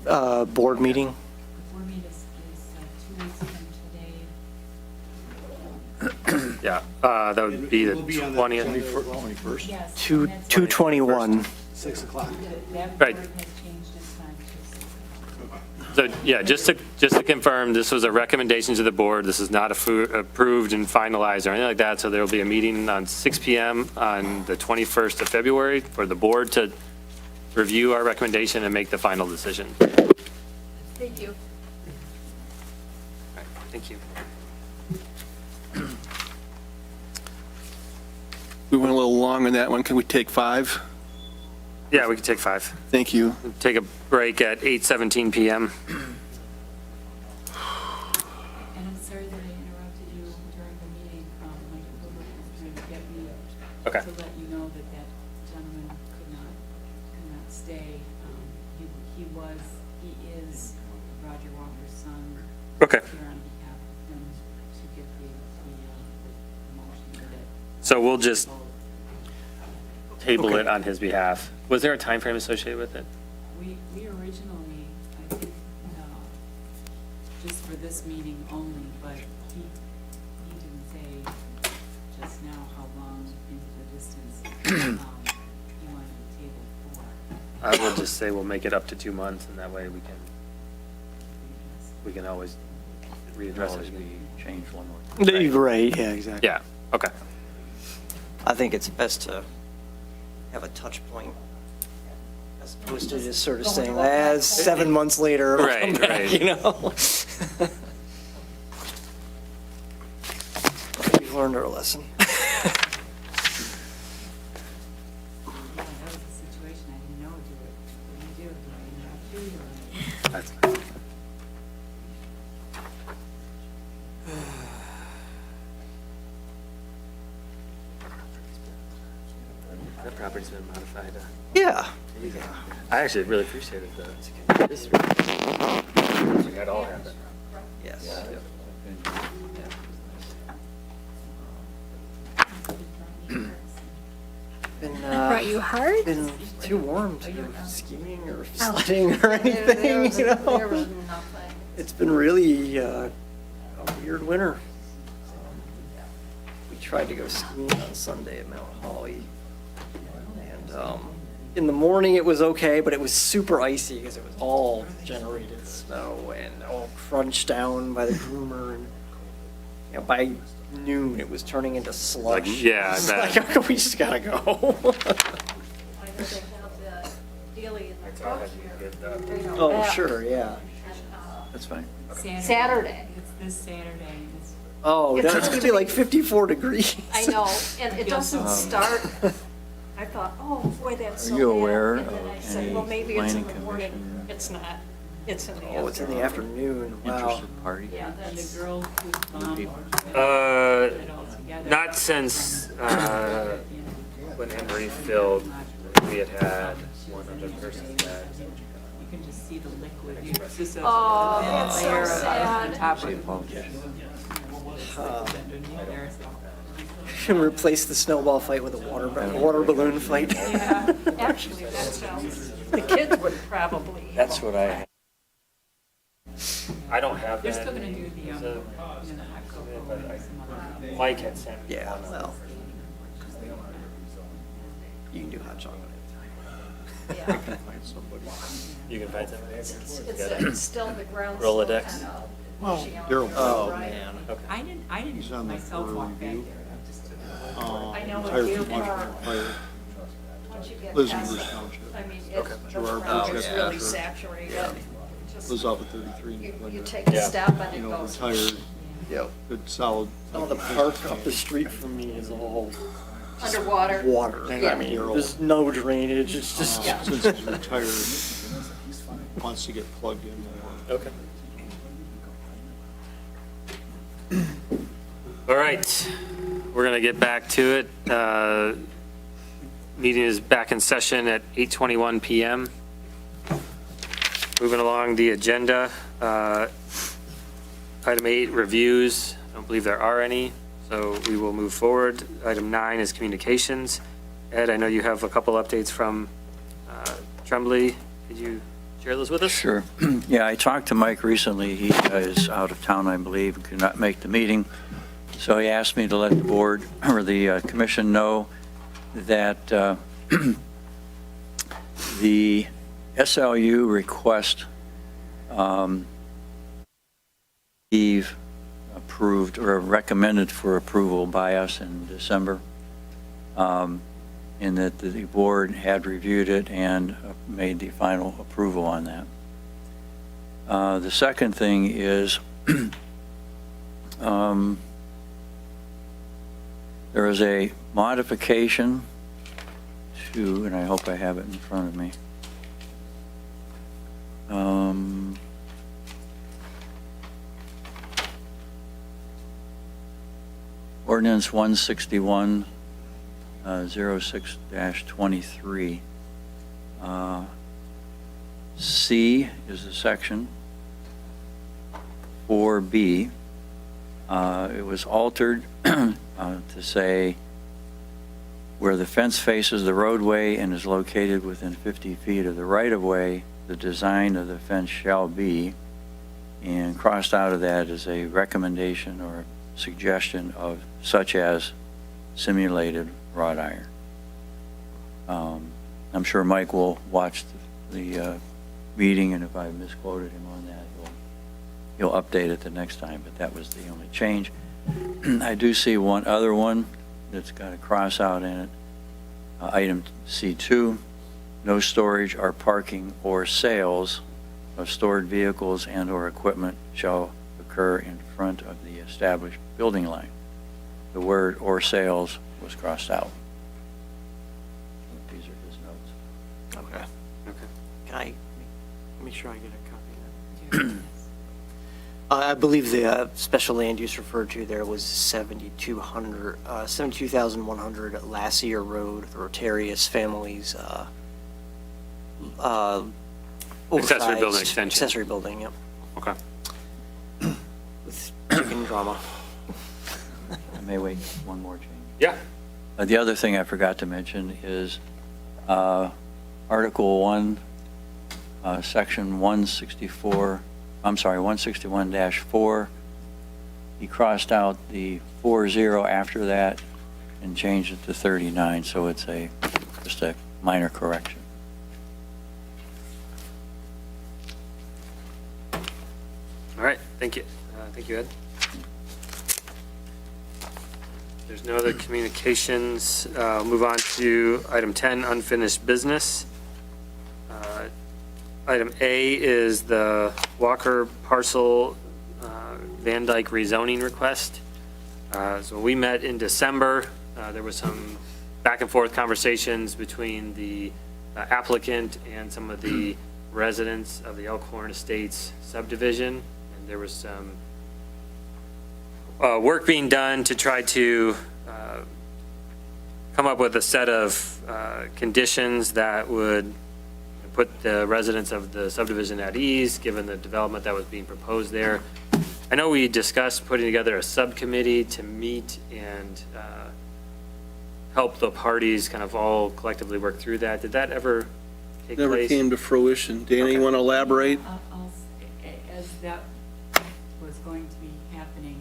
board meeting? the board meeting is 2 weeks from today. Yeah, that would be the It will be on the 20th. agenda as well. 21st? Yes. Two- and that's- 2/21. 6 o'clock. That Right. board has changed its time to 6 o'clock. So, yeah, just to confirm, this was a recommendation to the board. This is not approved and finalized or anything like that. So there will be a meeting on 6 PM on the 21st of February for the board to review our recommendation and make the final decision. All Thank you. right, thank you. We went a little long on that one. Can we take 5? Yeah, we can take 5. Thank you. Take a break at 8:17 PM. And I'm sorry that I interrupted you during the meeting. Mike Gilbert was trying to get me Okay. to let you know that that gentleman could not stay. He is Roger Walker's son. Okay. Here on behalf of him to get the motion that it. So we'll just table it on his behalf. Was there a time frame associated with it? We originally, I think, just for this meeting only, but he didn't say just now how long into the distance he wanted the table for. I will just say we'll make it up to 2 months, and that way we can always readdress Always it. be changed one more. Right, yeah, exactly. Yeah, okay. I think it's best to have a touch point as opposed to just sort of saying, 7 months later. it'll come Right, back," right. You know? We've learned our lesson. property's been modified. Yeah. I actually really appreciated the. That all happened. Yes. Brought you hard? Been too warm to go skiing or sledding or anything, you There know? was nothing. It's been really a weird winter. We tried to go skiing on Sunday at Mount Holly. And in the morning it was okay, but it was super icy because it was all generated snow and all crunched down by the groomer. And you know, by noon it was turning into slush. Like, yeah, I It's bet. like, we just gotta go. I know they have the dealie in the truck here. You know, Oh, that. sure, yeah. That's fine. Saturday. It's this Saturday. It's Oh, It's that's supposed gonna to be be- like 54 degrees. I know, and it doesn't Um, start, I thought, oh, boy, that's Are so you bad. aware And then of I said, any well, maybe it's in planning the morning. commission It's not. It's in the afternoon. Oh, it's in the afternoon, wow. Interested party? Yeah, and that's, the girl who's mom people. put it all together. Not since, when Emery filled, we had one other person that. You can just see the liquid. It's just a Oh, thin that's so layer of sad. the top I of apologize. underneath there. Can replace the snowball fight with a water balloon fight. Yeah. actually, that sounds, the kids would probably. That's what I, I don't have They're that. still gonna do the, So, October or some other. Mike had sent me. Yeah, one. well. You can do hot chocolate. Yeah. You can find somebody. It's still the ground. Rolodex? still kind of Well, pushing out. Daryl, Oh, Right. man. I didn't He's on the myself walk back there. review. I just took I know retired if you from Washington are, Fire, once you get lives in past Bruce it, Township. I mean, Okay. the Gerard ground Bruce is has really to- saturated. Just- Lives off of 33 in You Glendale. take a Yeah. step and You it know, goes. retired, Yep. good, solid. Oh, the park up the street from me is all Underwater. water. I mean, there's no drainage, it's just. Since he's retired, wants to get plugged in more. Okay. All right, we're gonna get back to it. Meeting is back in session at 8:21 PM. Moving along the agenda, item 8, reviews. I don't believe there are any, so we will move forward. Item 9 is communications. Ed, I know you have a couple updates from Tremblay. Could you share those with us? Sure. Yeah, I talked to Mike recently. He is out of town, I believe, and could not make the meeting. So he asked me to let the board or the commission know that the SLU request Eve approved or recommended for approval by us in December, in that the board had reviewed it and made the final approval on that. The second thing is there is a modification to, and I hope I have it in front of me. Ordinance 161, 06-23. C is the section. 4B. It was altered to say where the fence faces the roadway and is located within 50 feet of the right-of-way, the design of the fence shall be, and crossed out of that is a recommendation or suggestion of such as simulated wrought iron. I'm sure Mike will watch the meeting, and if I misquoted him on that, he'll update it the next time, but that was the only change. I do see one other one that's got a cross out in it. Item C2, no storage or parking or sales of stored vehicles and or equipment shall occur in front of the established building line. The word "or sales" was crossed out. These are his notes. Okay. Okay. Can I make sure I get a copy of that? I believe the special land use referred to there was 72,100 Lassier Road, the Rotarius family's Accessory building oversized extension. Accessory building, yep, Okay. with chicken drama. I may wait one more change. Yeah. The other thing I forgot to mention is Article 1, Section 164, I'm sorry, 161-4. He crossed out the 40 after that and changed it to 39, so it's just a minor correction. All right, thank you. Thank you, Ed. There's no other communications. Move on to item 10, unfinished business. Item A is the Walker parcel Van Dyke rezoning request. So we met in December. There was some back and forth conversations between the applicant and some of the residents of the Elkhorn Estates subdivision. And there was some work being done to try to come up with a set of conditions that would put the residents of the subdivision at ease, given the development that was being proposed there. I know we discussed putting together a subcommittee to meet and help the parties kind of all collectively work through that. Did that ever take Never place? came to fruition. Dana, you want to elaborate? As that was going to be happening,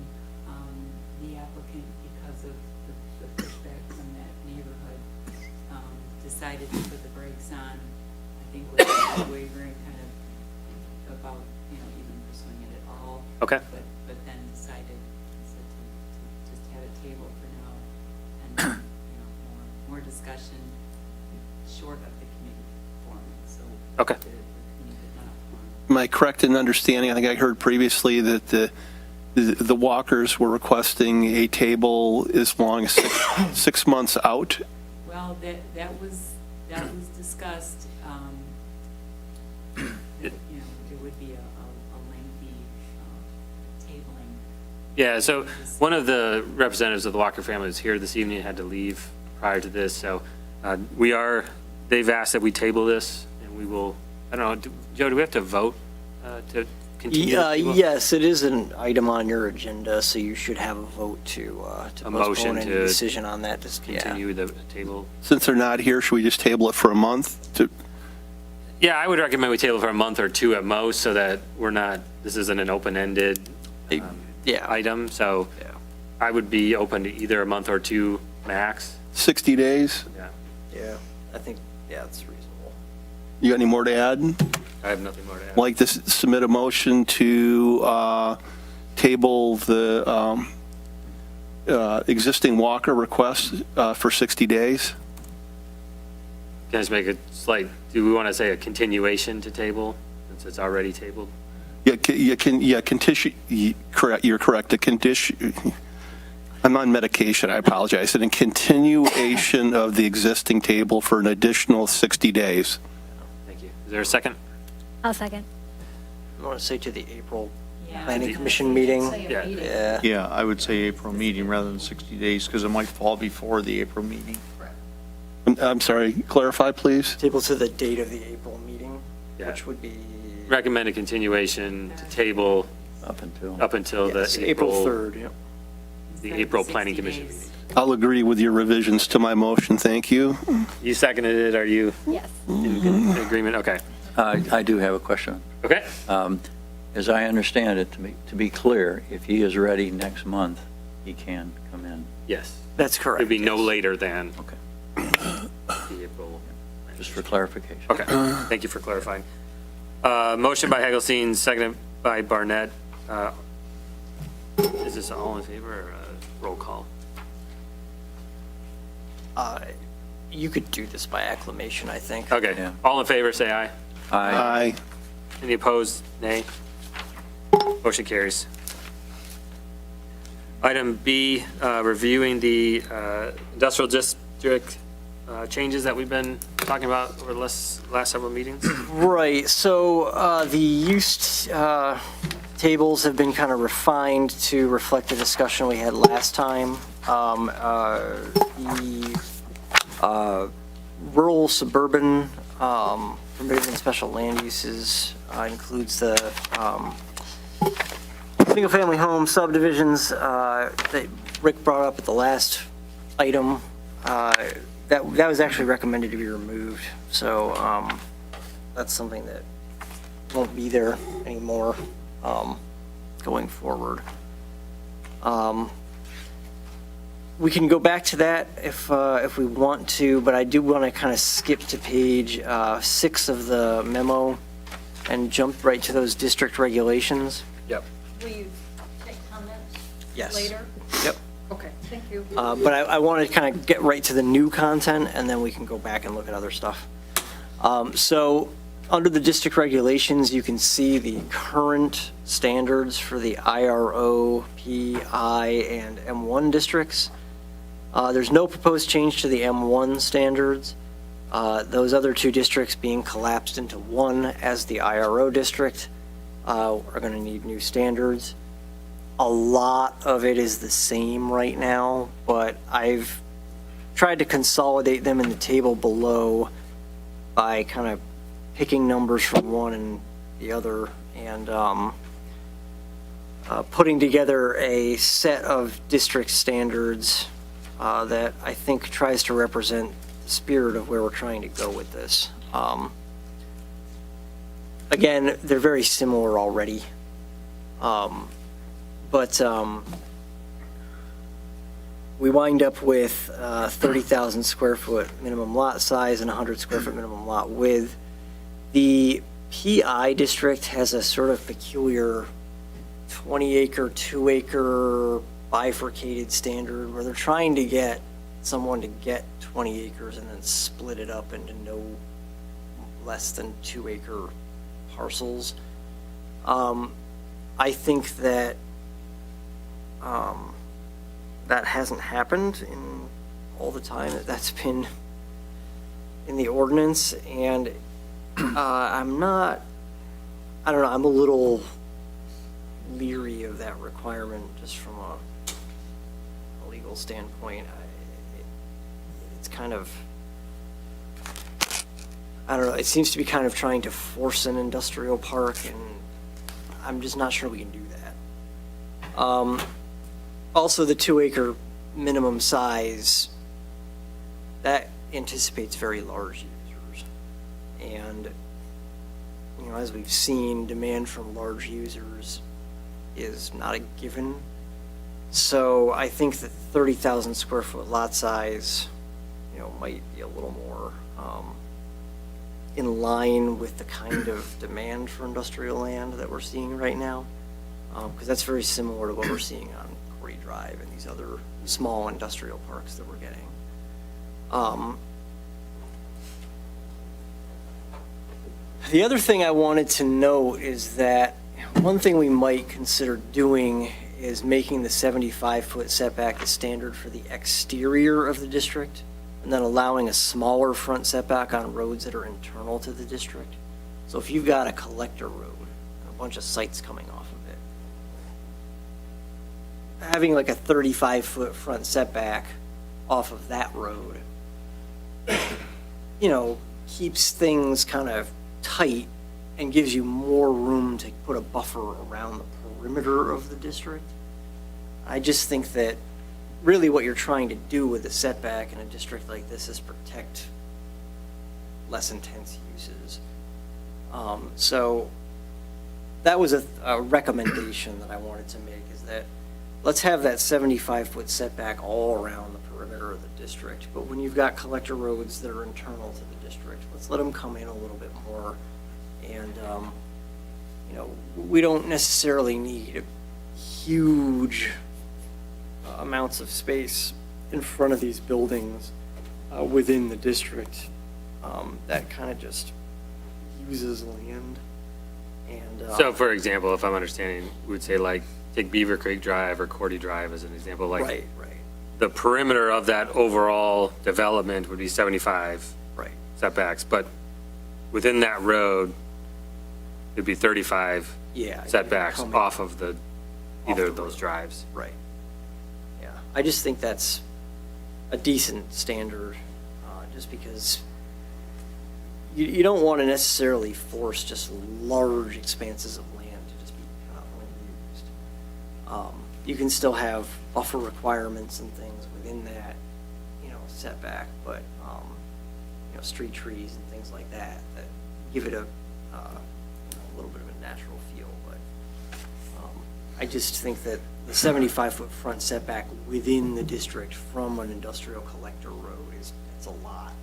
the applicant, because of the pushback from that neighborhood, decided to put the brakes on. I think was wavering kind of about, even pursuing it at all. Okay. But then decided to just have a table for now and, more discussion short of the committee forming, so. Okay. The committee did not form. Am I correct in understanding, I think I heard previously that the Walkers were requesting a table as long as 6 months out? Well, that was discussed, it would be a lengthy tabling. Yeah, so one of the representatives of the Walker family is here this evening, had to leave prior to this, so they've asked that we table this, and we will, I don't know, Joe, do we have to vote to continue? this table? Yes, it is an item on your agenda, so you should have a vote to A motion postpone any to decision on that. Just Continue the table? Since they're not here, should we just table it for a month? Yeah, I would recommend we table for a month or two at most, so that this isn't an open-ended Yeah. item, so Yeah. I would be open to either a month or two max. 60 days? Yeah, Yeah, I think, it's reasonable. You got any more to add? I have nothing more to add. I'd like to submit a motion to table the existing Walker request for 60 days. Can I just make a slight, do we want to say a continuation to table, since it's already tabled? Correct, you're correct. A condition, I'm on medication, I apologize. And a continuation of the existing table for an additional 60 days. Thank you. Is there a second? I'll second. I want to say to the April Yeah. Planning Commission meeting. Yeah. Yeah. Yeah, I would say April meeting rather than 60 days, because it might fall before the April meeting. I'm sorry, clarify, please? Table to the date of the April meeting, Yeah. which would be Recommend a continuation to table Up until. up until the yes, April April, 3rd. Yep. the Instead of April 60 Planning Commission days. meeting. I'll agree with your revisions to my motion, thank you. You seconded it, are you Yes. in agreement? Okay. I do have a question. Okay. As I understand it, to be clear, if he is ready next month, he can come in. Yes. That's correct. It'd be no yes. later than Okay, the April. just for clarification. Okay, thank you for clarifying. Motion by Hagelstein, seconded by Barnett. Is this all in favor or roll call? You could do this by acclamation, I think. Okay, Yeah. all in favor, say aye. Aye. Any opposed, nay? Motion carries. Item B, reviewing the industrial district changes that we've been talking about over the last several meetings. Right, so the use tables have been kind of refined to reflect the discussion we had last time. The rural suburban permitted and special land uses includes the single-family home subdivisions that Rick brought up at the last item. That was actually recommended to be removed, so that's something that won't be there anymore going forward. We can go back to that if we want to, but I do want to kind of skip to page 6 of the memo and jump right to those district regulations. Yep. Will you take comments Yes. later? Yep. Okay, thank you. But I want to kind of get right to the new content, and then we can go back and look at other stuff. So under the district regulations, you can see the current standards for the IRO, PI, and M1 districts. There's no proposed change to the M1 standards. Those other two districts being collapsed into one as the IRO district are going to need new standards. A lot of it is the same right now, but I've tried to consolidate them in the table below by kind of picking numbers from one and the other and putting together a set of district standards that I think tries to represent the spirit of where we're trying to go with this. Again, they're very similar already. But we wind up with 30,000 square foot minimum lot size and 100 square foot minimum lot width. The PI district has a sort of peculiar 20 acre, 2 acre bifurcated standard where they're trying to get someone to get 20 acres and then split it up into no less than 2 acre parcels. I think that that hasn't happened in all the time that's been in the ordinance, and I don't know, I'm a little leery of that requirement just from a legal standpoint. It's kind of, I don't know, it seems to be kind of trying to force an industrial park, and I'm just not sure we can do that. Also, the 2 acre minimum size, that anticipates very large users. And, you know, as we've seen, demand from large users is not a given. So I think that 30,000 square foot lot size, you know, might be a little more in line with the kind of demand for industrial land that we're seeing right now. Because that's very similar to what we're seeing on Corey Drive and these other small industrial parks that we're getting. The other thing I wanted to note is that one thing we might consider doing is making the 75-foot setback the standard for the exterior of the district, and then allowing a smaller front setback on roads that are internal to the district. So if you've got a collector road, a bunch of sites coming off of it, having like a 35-foot front setback off of that road, you know, keeps things kind of tight and gives you more room to put a buffer around the perimeter of the district. I just think that really what you're trying to do with a setback in a district like this is protect less intense uses. So that was a recommendation that I wanted to make, is that let's have that 75-foot setback all around the perimeter of the district. But when you've got collector roads that are internal to the district, let's let them come in a little bit more. And, you know, we don't necessarily need huge amounts of space in front of these buildings within the district that kind of just uses land. And So for example, if I'm understanding, we would say like, take Beaver Creek Drive or Cordy Drive as an example, like right. the perimeter of that overall development would be 75 Right. setbacks, but within that road, it'd be 35 Yeah. setbacks coming off of the, either the of those road. drives. Right. Yeah, I just think that's a decent standard, just because you don't want to necessarily force just large expanses of land to just be unused. You can still have buffer requirements and things within that, setback, but, street trees and things like that, that give it a little bit of a natural feel, but I just think that the 75-foot front setback within the district from an industrial collector road it's a lot.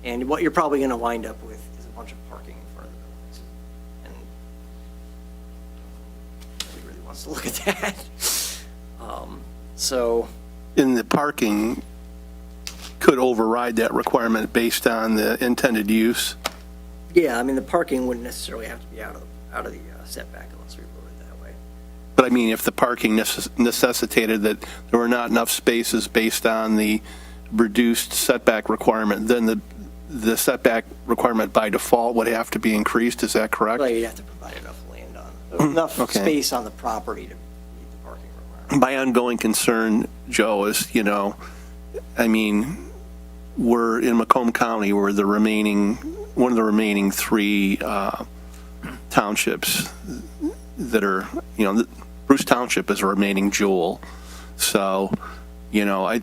And what you're probably going to wind up with is a bunch of parking in front of the buildings. And nobody really wants to look at that. So, In the parking could override that requirement based on the intended use. yeah, I mean, the parking wouldn't necessarily have to be out of the setback unless we wrote it that way. But I mean, if the parking necessitated that there were not enough spaces based on the reduced setback requirement, then the setback requirement by default would have to be increased, is that correct? Well, you'd have to provide enough land enough Okay. space on the property to meet the parking requirement. My ongoing concern, Joe, is, I mean, we're in Macomb County, we're one of the remaining three townships that are, Bruce Township is a remaining jewel. So, I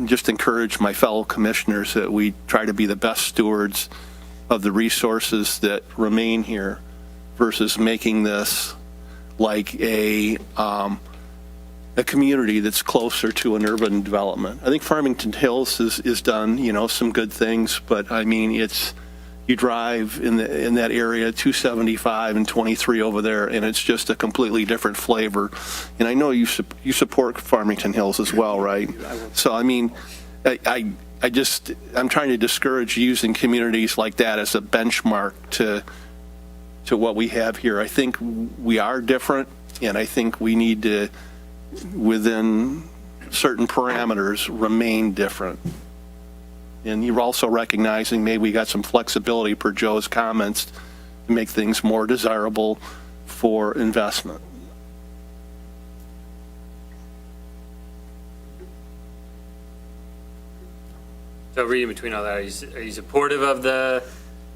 just encourage my fellow commissioners that we try to be the best stewards of the resources that remain here versus making this like a community that's closer to an urban development. I think Farmington Hills is done, some good things, but I mean, you drive in that area, 275 and 23 over there, and it's just a completely different flavor. And I know you support Farmington Hills as well, right? So I mean, I'm trying to discourage using communities like that as a benchmark to what we have here. I think we are different, and I think we need to, within certain parameters, remain different. And you're also recognizing maybe we got some flexibility per Joe's comments to make things more desirable for investment. So reading between all that, are you supportive of the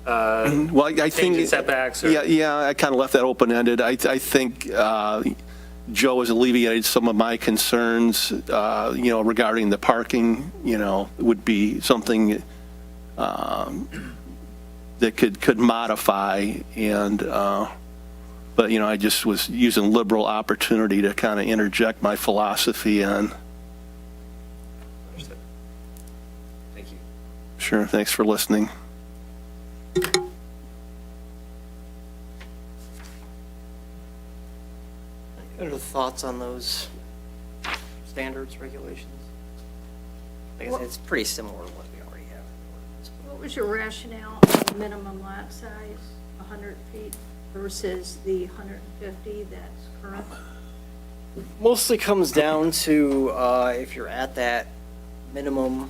Well, I change think in setbacks? Or? Yeah, I kind of left that open-ended. I think Joe has alleviated some of my concerns, regarding the parking, would be something that could modify, and but I just was using liberal opportunity to kind of interject my philosophy on. Understood. Thank you. Sure, thanks for listening. Any other thoughts on those standards, regulations? Like I said, it's pretty similar to what we already have. What was your rationale on the minimum lot size, 100 feet versus the 150 that's current? Mostly comes down to if you're at that minimum,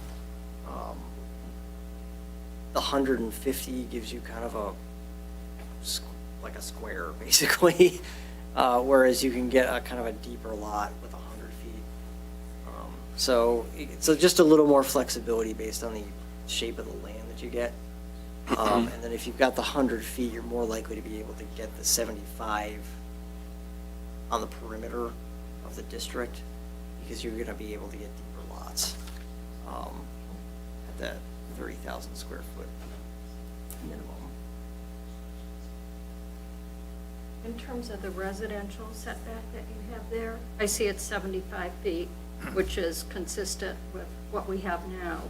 the 150 gives you kind of like a square, basically. Whereas you can get a kind of a deeper lot with 100 feet. So just a little more flexibility based on the shape of the land that you get. And then if you've got the 100 feet, you're more likely to be able to get the 75 on the perimeter of the district, because you're going to be able to get deeper lots at that 30,000 square foot minimum. In terms of the residential setback that you have there, I see it's 75 feet, which is consistent with what we have now.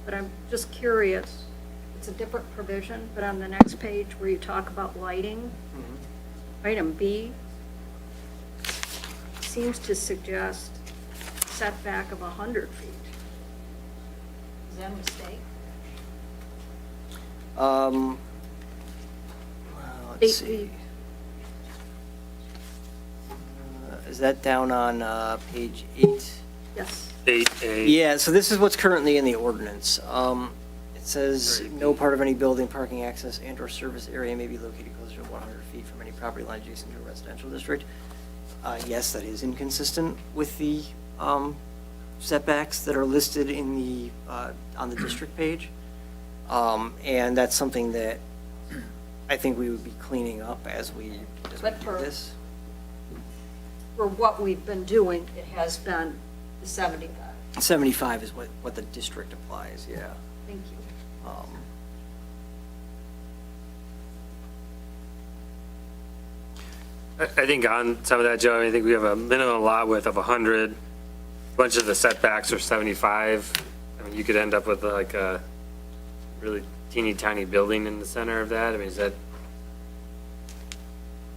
But I'm just curious, it's a different provision, but on the next page where you talk about lighting, item B seems to suggest setback of 100 feet. Is that a mistake? Let's see. Is that down on page 8? Yes. 8A. Yeah, so this is what's currently in the ordinance. It says, no part of any building, parking access, and/or service area may be located closer to 100 feet from any property line adjacent to a residential district. Yes, that is inconsistent with the setbacks that are listed in the, on the district page. And that's something that I think we would be cleaning up as we But do for- this. For what we've been doing, it has been the 75. 75 is what the district applies, yeah. Thank you. I think on some of that, Joe, I think we have a minimum lot width of 100. Bunch of the setbacks are 75. I mean, you could end up with like a really teeny tiny building in the center of that. I mean, is that,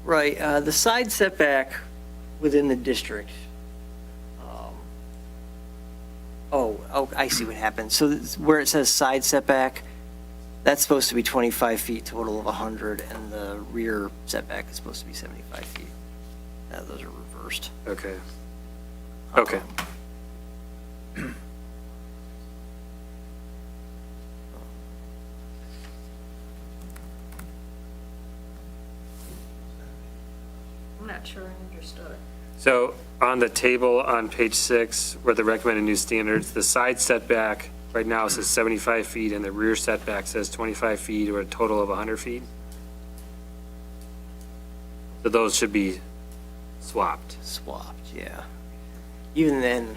Right, the side setback within the district. Oh, I see what happened. So where it says side setback, that's supposed to be 25 feet, total of 100, and the rear setback is supposed to be 75 feet. Those are reversed. okay. Okay. I'm not sure I understood it. So on the table on page 6, where the recommended new standards, the side setback right now says 75 feet and the rear setback says 25 feet or a total of 100 feet. So those should be swapped. Swapped, yeah. Even then,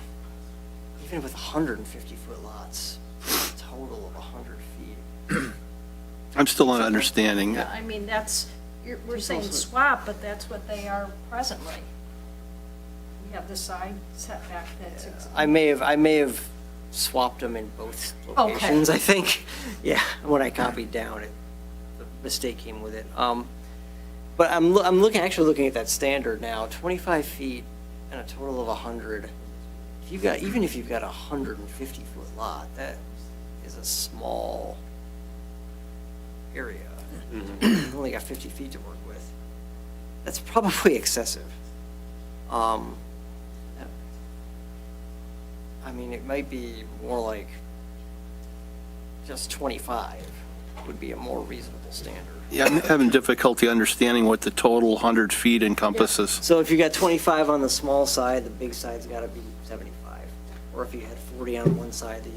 even with 150-foot lots, a total of 100 feet. I'm still not understanding. Yeah, I mean, we're saying swap, but that's what they are presently. We have the side setback that's. I may have swapped them in both locations, I think. Yeah, when I copied down, the mistake came with it. But I'm actually looking at that standard now, 25 feet and a total of 100. Even if you've got a 150-foot lot, that is a small area. Only got 50 feet to work with. That's probably excessive. I mean, it might be more like just 25 would be a more reasonable standard. Yeah, I'm having difficulty understanding what the total 100 feet encompasses. So if you got 25 on the small side, the big side's got to be 75. Or if you had 40 on one side, the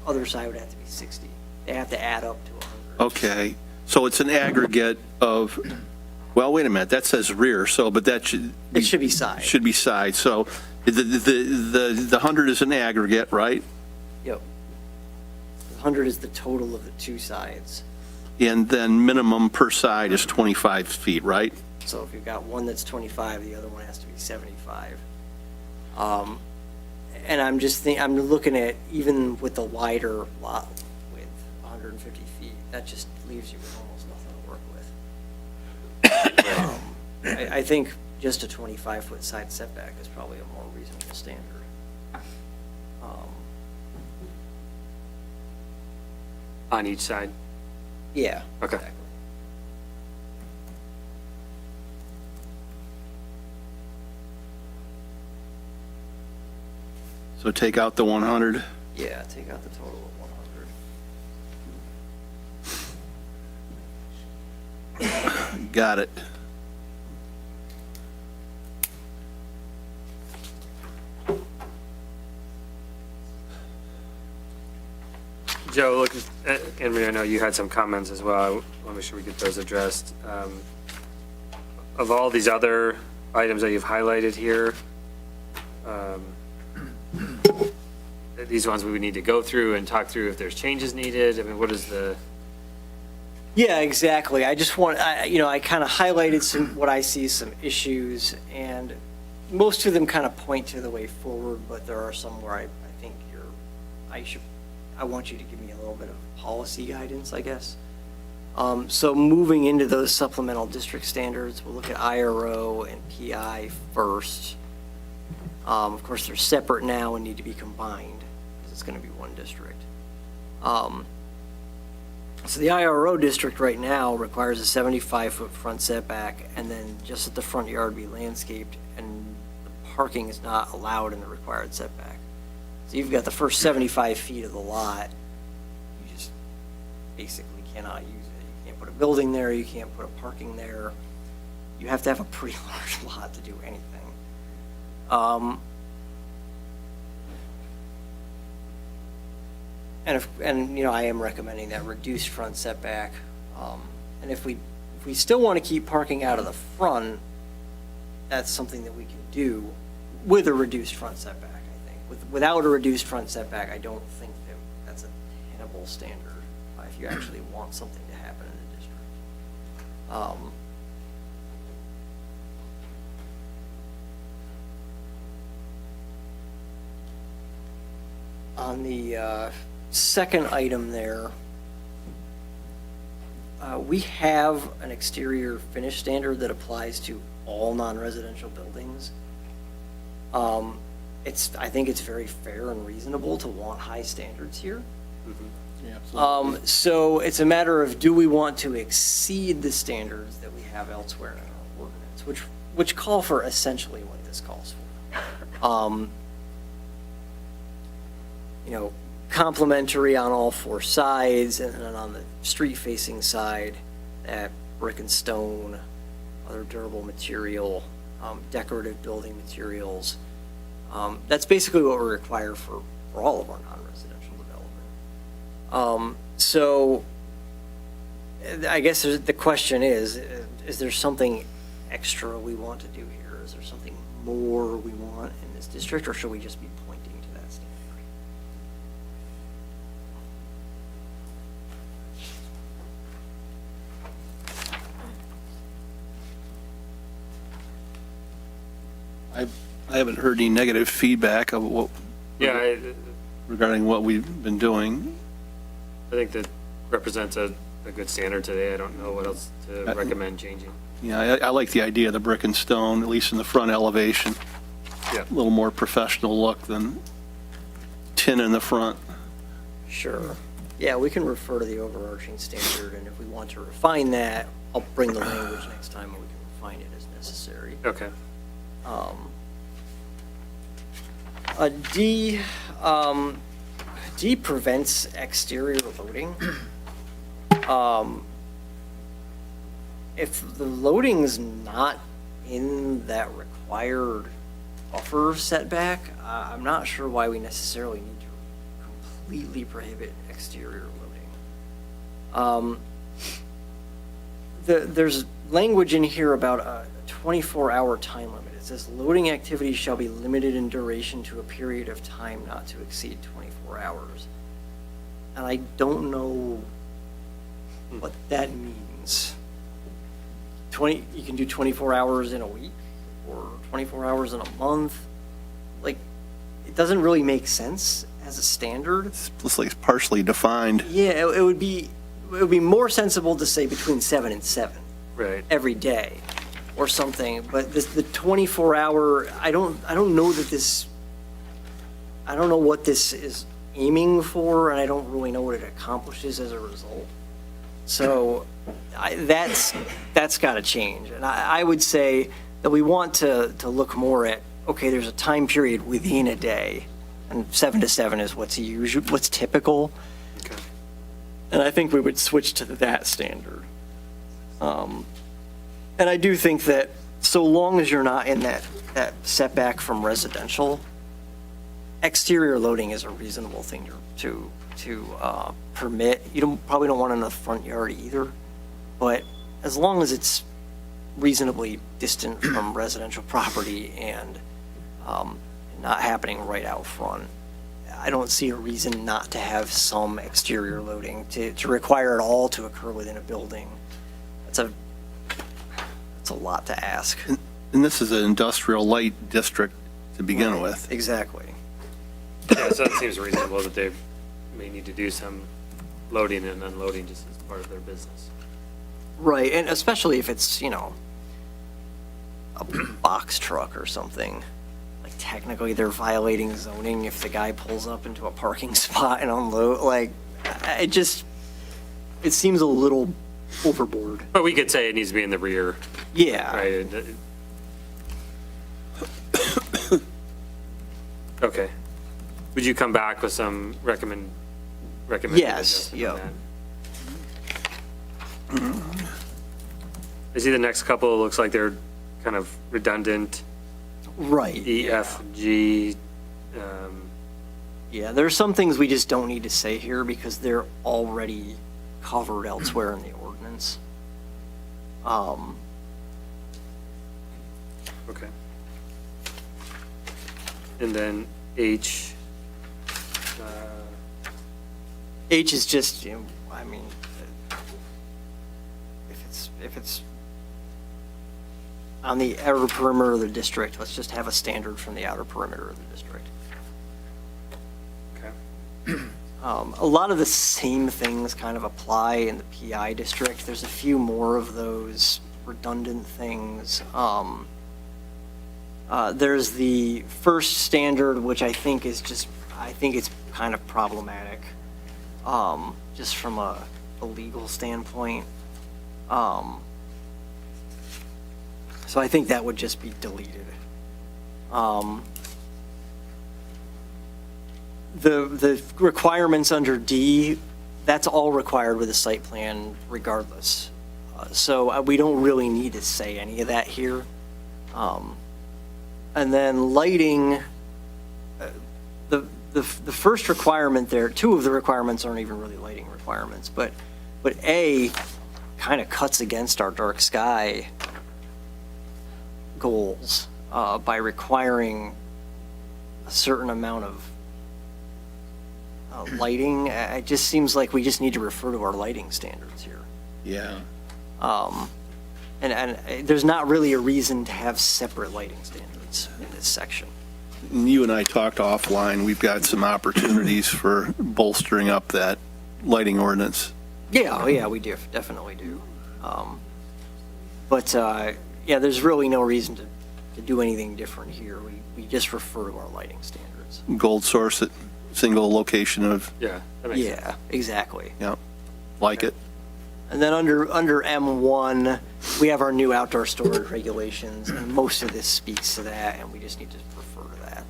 other side would have to be 60. They have to add up to 100. Okay, so it's an aggregate of, well, wait a minute, that says rear, so, but that should. It should be side. Should be side, so the 100 is an aggregate, right? Yep. 100 is the total of the two sides. And then minimum per side is 25 feet, right? So if you've got one that's 25, the other one has to be 75. And I'm looking at, even with the wider lot width, 150 feet, that just leaves you with almost nothing to work with. I think just a 25-foot side setback is probably a more reasonable standard. On each side? Yeah. Okay. Exactly. So take out the 100. Yeah, take out the total of 100. Got it. Joe, look, and I know you had some comments as well. I want to make sure we get those addressed. Of all these other items that you've highlighted here, these ones we would need to go through and talk through if there's changes needed. I mean, what is the, Yeah, exactly. I just want, I kind of highlighted what I see some issues, and most of them kind of point to the way forward, but there are some where I think I want you to give me a little bit of policy guidance, I guess. So moving into those supplemental district standards, we'll look at IRO and PI first. Of course, they're separate now and need to be combined because it's going to be one district. So the IRO district right now requires a 75-foot front setback, and then just at the front yard be landscaped, and the parking is not allowed in the required setback. So you've got the first 75 feet of the lot, you just basically cannot use it. You can't put a building there, you can't put a parking there. You have to have a pretty large lot to do anything. And I am recommending that reduced front setback. And if we still want to keep parking out of the front, that's something that we can do with a reduced front setback, I think. Without a reduced front setback, I don't think that that's a tenable standard if you actually want something to happen in the district. On the second item there, we have an exterior finish standard that applies to all non-residential buildings. I think it's very fair and reasonable to want high standards here. So it's a matter of, do we want to exceed the standards that we have elsewhere in our ordinance, which call for essentially what this calls for. Complementary on all four sides, and then on the street-facing side, that brick and stone, other durable material, decorative building materials. That's basically what we require for all of our non-residential development. So I guess the question is there something extra we want to do here? Is there something more we want in this district, or should we just be pointing to that standard? I haven't heard any negative feedback of what, Yeah, regarding what we've been doing. I think that represents a good standard today. I don't know what else to recommend changing. Yeah, I like the idea of the brick and stone, at least in the front elevation. Yeah. A little more professional look than tin in the front. Sure. Yeah, we can refer to the overarching standard, and if we want to refine that, I'll bring the language next time, and we can refine it as necessary. Okay. D prevents exterior loading. If the loading's not in that required buffer setback, I'm not sure why we necessarily need to completely prohibit exterior loading. There's language in here about a 24-hour time limit. It says loading activities shall be limited in duration to a period of time not to exceed 24 hours. And I don't know what that means. You can do 24 hours in a week or 24 hours in a month. Like, it doesn't really make sense as a standard. It's like partially defined. Yeah, it would be more sensible to say between 7 and 7. Right. Every day or something, but the 24-hour, I don't know that this, I don't know what this is aiming for, and I don't really know what it accomplishes as a result. So that's got to change. And I would say that we want to look more at, okay, there's a time period within a day, and 7 to 7 is what's typical. Okay. And I think we would switch to that standard. And I do think that so long as you're not in that setback from residential, exterior loading is a reasonable thing to permit. You probably don't want it in the front yard either, but as long as it's reasonably distant from residential property and not happening right out front, I don't see a reason not to have some exterior loading, to require it all to occur within a building. That's a lot to ask. And this is an industrial light district to begin with. Exactly. Yeah, so that seems reasonable that they may need to do some loading and unloading just as part of their business. Right, and especially if it's, a box truck or something. Like, technically, they're violating zoning if the guy pulls up into a parking spot and unload. Like, it seems a little overboard. But we could say it needs to be in the rear, Yeah. right? Okay. Would you come back with some recommended Yes, adjustment yeah. on that? I see the next couple, it looks like they're kind of redundant, Right. E, F, G. Yeah, there are some things we just don't need to say here because they're already covered elsewhere in the ordinance. Okay. And then H. H is just, I mean, if it's on the outer perimeter of the district, let's just have a standard from the outer perimeter of the district. Okay. A lot of the same things kind of apply in the PI district. There's a few more of those redundant things. There's the first standard, which I think it's kind of problematic, just from a legal standpoint. So I think that would just be deleted. The requirements under D, that's all required with a site plan regardless. So we don't really need to say any of that here. And then lighting, the first requirement there, two of the requirements aren't even really lighting requirements, but A kind of cuts against our dark sky goals by requiring a certain amount of lighting. It just seems like we just need to refer to our lighting standards here. Yeah. And there's not really a reason to have separate lighting standards in this section. You and I talked offline. We've got some opportunities for bolstering up that lighting ordinance. Yeah, we do, definitely do. But yeah, there's really no reason to do anything different here. We just refer to our lighting standards. Gold source at single location of, Yeah, that makes sense. Yeah, exactly. yeah, like it. And then under M1, we have our new outdoor storage regulations, and most of this speaks to that, and we just need to refer to that.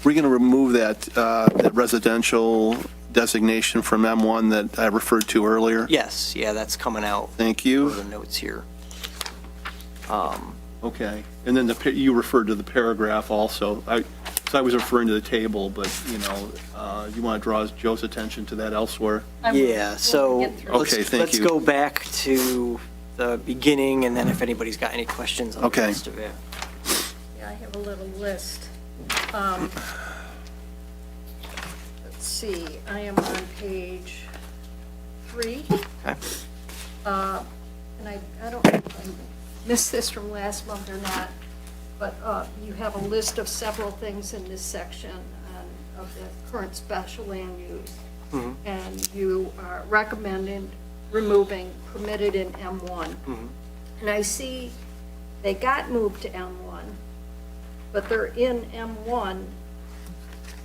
We're going to remove that residential designation from M1 that I referred to earlier. Yes, yeah, that's coming out. Thank For you. the notes here. Okay. And then you referred to the paragraph also. So I was referring to the table, but, you want to draw Joe's attention to that elsewhere? Yeah, so get through. Okay, thank let's you. go back to the beginning, and then if anybody's got any questions on the Okay. rest of it. Yeah, I have a little list. Let's see, I am on page 3. Okay. And I don't know if I missed this from last month or not, but you have a list of several things in this section of the current special land use. And you are recommending removing permitted in M1. And I see they got moved to M1, but they're in M1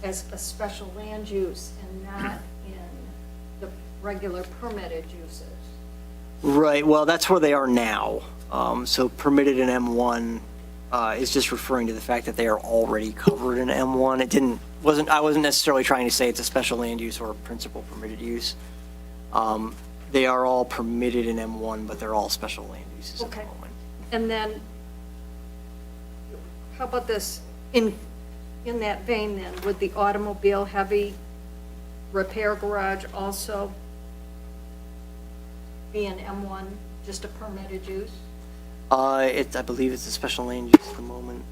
as a special land use and not in the regular permitted uses. Right, well, that's where they are now. So permitted in M1 is just referring to the fact that they are already covered in M1. I wasn't necessarily trying to say it's a special land use or a principal permitted use. They are all permitted in M1, but they're all special land uses at the Okay. moment. And then, how about this, in that vein then, would the automobile heavy repair garage also be in M1, just a permitted use? I believe it's a special land use at the moment.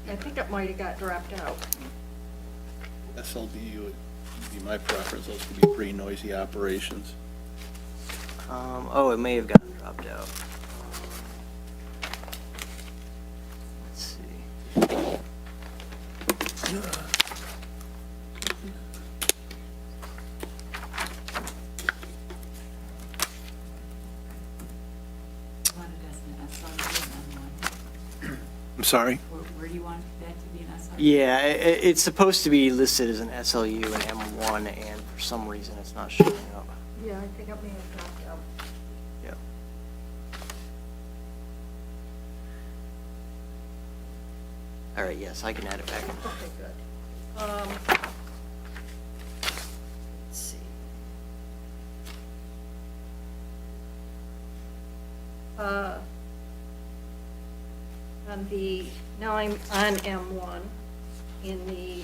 I think it might have got dropped out. SLD would be my preference. Those could be pretty noisy operations. It may have gotten dropped out. Let's see. Want it as an SRU and M1. I'm sorry? Where do you want that to be an SRU? Yeah, it's supposed to be listed as an SLU and M1, and for some reason it's not showing up. Yeah, I think it may have dropped out. Yeah. All right, yes, I can add it back in. Okay, good. Let's see. now I'm on M1, in the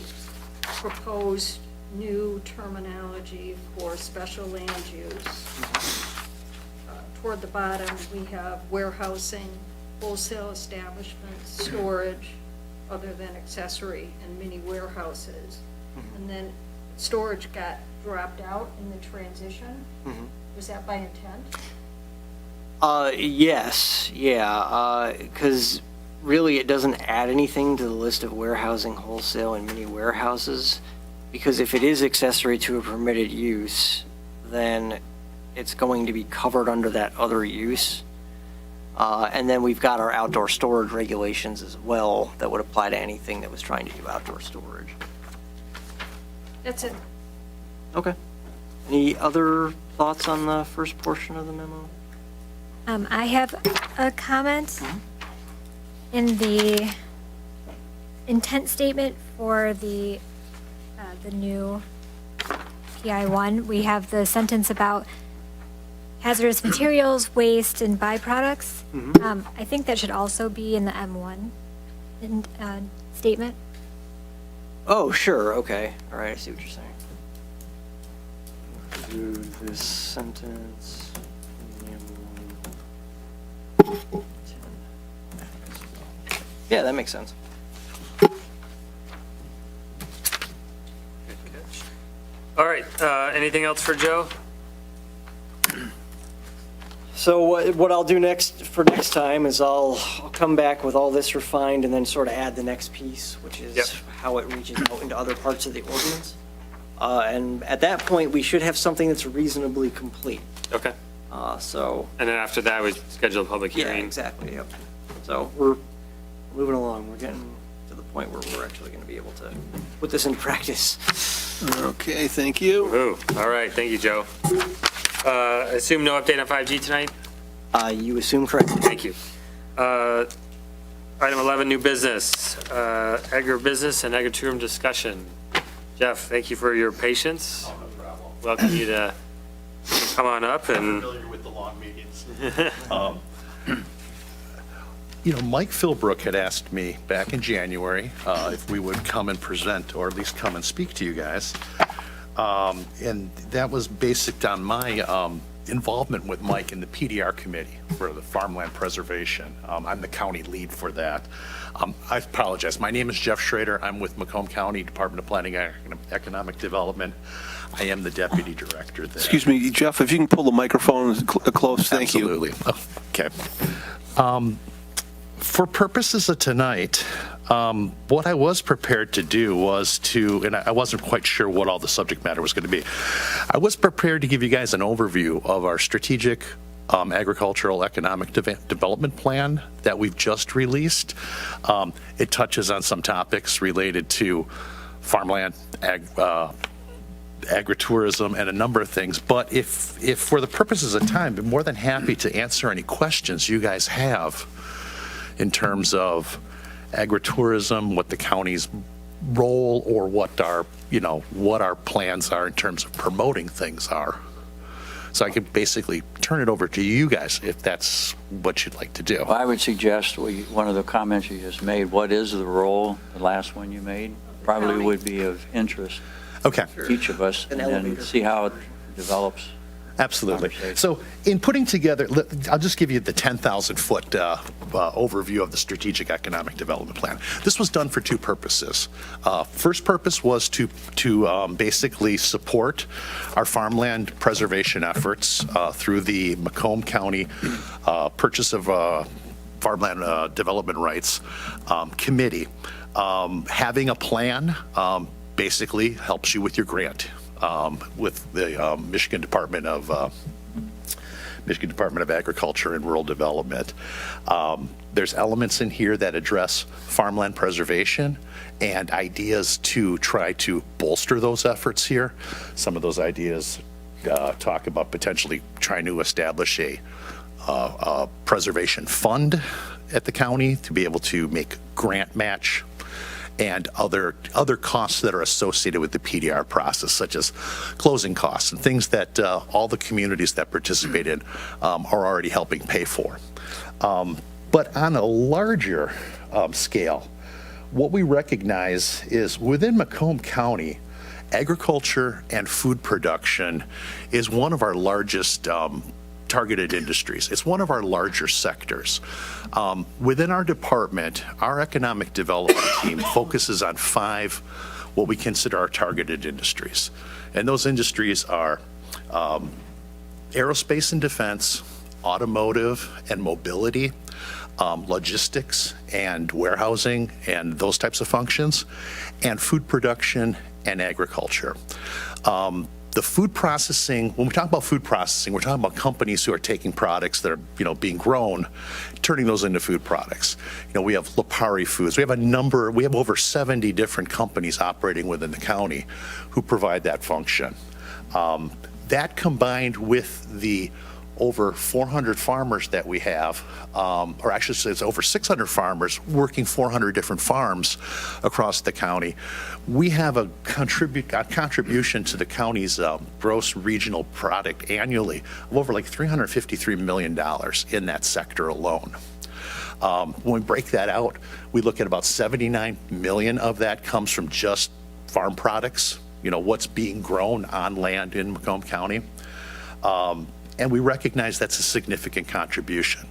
proposed new terminology for special land use. Toward the bottom, we have warehousing, wholesale establishments, storage, other than accessory, and mini warehouses. And then storage got dropped out in the transition. Was that by intent? Yes, yeah, because really it doesn't add anything to the list of warehousing, wholesale, and mini warehouses. Because if it is accessory to a permitted use, then it's going to be covered under that other use. And then we've got our outdoor storage regulations as well that would apply to anything that was trying to do outdoor storage. That's it. Okay. Any other thoughts on the first portion of the memo? I have a comment in the intent statement for the new PI1. We have the sentence about hazardous materials, waste, and byproducts. I think that should also be in the M1 statement. Oh, sure, okay. All right, I see what you're saying. Do this sentence. Yeah, that makes sense. All right, anything else for Joe? So what I'll do next time is I'll come back with all this refined and then sort of add the next piece, which is how it reaches out into other parts of the ordinance. And at that point, we should have something that's reasonably complete. Okay. So. And then after that, we schedule a public Yeah, hearing. exactly, yep. So we're moving along. We're getting to the point where we're actually going to be able to put this in practice. Okay, thank you. Ooh, all right, thank you, Joe. I assume no update on 5G tonight? You assume correctly. Thank you. Item 11, new business, agribusiness and agritourism discussion. Jeff, thank you for your patience. Oh, no problem. Welcome you to come on up and. Familiar with the long meetings. Mike Philbrook had asked me back in January if we would come and present, or at least come and speak to you guys. And that was based on my involvement with Mike in the PDR committee for the farmland preservation. I'm the county lead for that. I apologize. My name is Jeff Schrader. I'm with Macomb County Department of Planning and Economic Development. I am the deputy director there. Excuse me, Jeff, if you can pull the microphone close, thank you. Absolutely. Okay. For purposes of tonight, what I was prepared to do was and I wasn't quite sure what all the subject matter was going to be. I was prepared to give you guys an overview of our strategic agricultural economic development plan that we've just released. It touches on some topics related to farmland, agritourism, and a number of things. But if for the purposes of time, I'm more than happy to answer any questions you guys have in terms of agritourism, what the county's role, or what our plans are in terms of promoting things are. So I could basically turn it over to you guys if that's what you'd like to do. Well, I would suggest one of the comments you just made, what is the role, the last one you made, probably would be of interest Okay. to each of us, and then see how it develops. Absolutely. So in putting together, I'll just give you the 10,000-foot overview of the Strategic Economic Development Plan. This was done for two purposes. First purpose was to basically support our farmland preservation efforts through the Macomb County Purchase of Farmland Development Rights Committee. Having a plan basically helps you with your grant. With the Michigan Department of Agriculture and Rural Development. There's elements in here that address farmland preservation and ideas to try to bolster those efforts here. Some of those ideas talk about potentially trying to establish a preservation fund at the county to be able to make grant match and other costs that are associated with the PDR process, such as closing costs and things that all the communities that participate in are already helping pay for. But on a larger scale, what we recognize is within Macomb County, agriculture and food production is one of our largest targeted industries. It's one of our larger sectors. Within our department, our economic development team focuses on 5 what we consider our targeted industries. And those industries are aerospace and defense, automotive and mobility, logistics and warehousing and those types of functions, and food production and agriculture. The food processing, when we talk about food processing, we're talking about companies who are taking products that are, being grown, turning those into food products. We have Lipari Foods. We have over 70 different companies operating within the county who provide that function. That combined with the over 400 farmers that we have, or actually it's over 600 farmers working 400 different farms across the county. We have a contribution to the county's gross regional product annually of over like $353 million in that sector alone. When we break that out, we look at about 79 million of that comes from just farm products, what's being grown on land in Macomb County. And we recognize that's a significant contribution.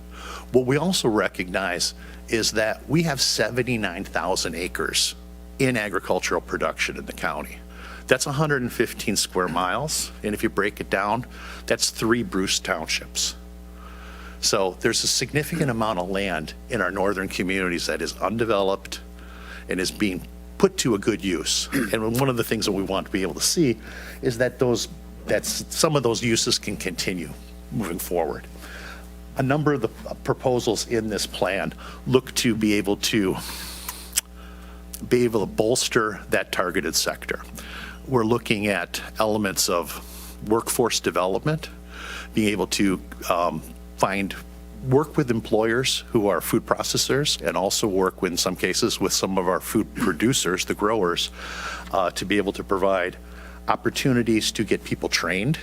What we also recognize is that we have 79,000 acres in agricultural production in the county. That's 115 square miles, and if you break it down, that's 3 Bruce townships. So there's a significant amount of land in our northern communities that is undeveloped and is being put to a good use. And one of the things that we want to be able to see is that some of those uses can continue moving forward. A number of the proposals in this plan look to be able to bolster that targeted sector. We're looking at elements of workforce development, being able to work with employers who are food processors, and also work in some cases with some of our food producers, the growers, to be able to provide opportunities to get people trained,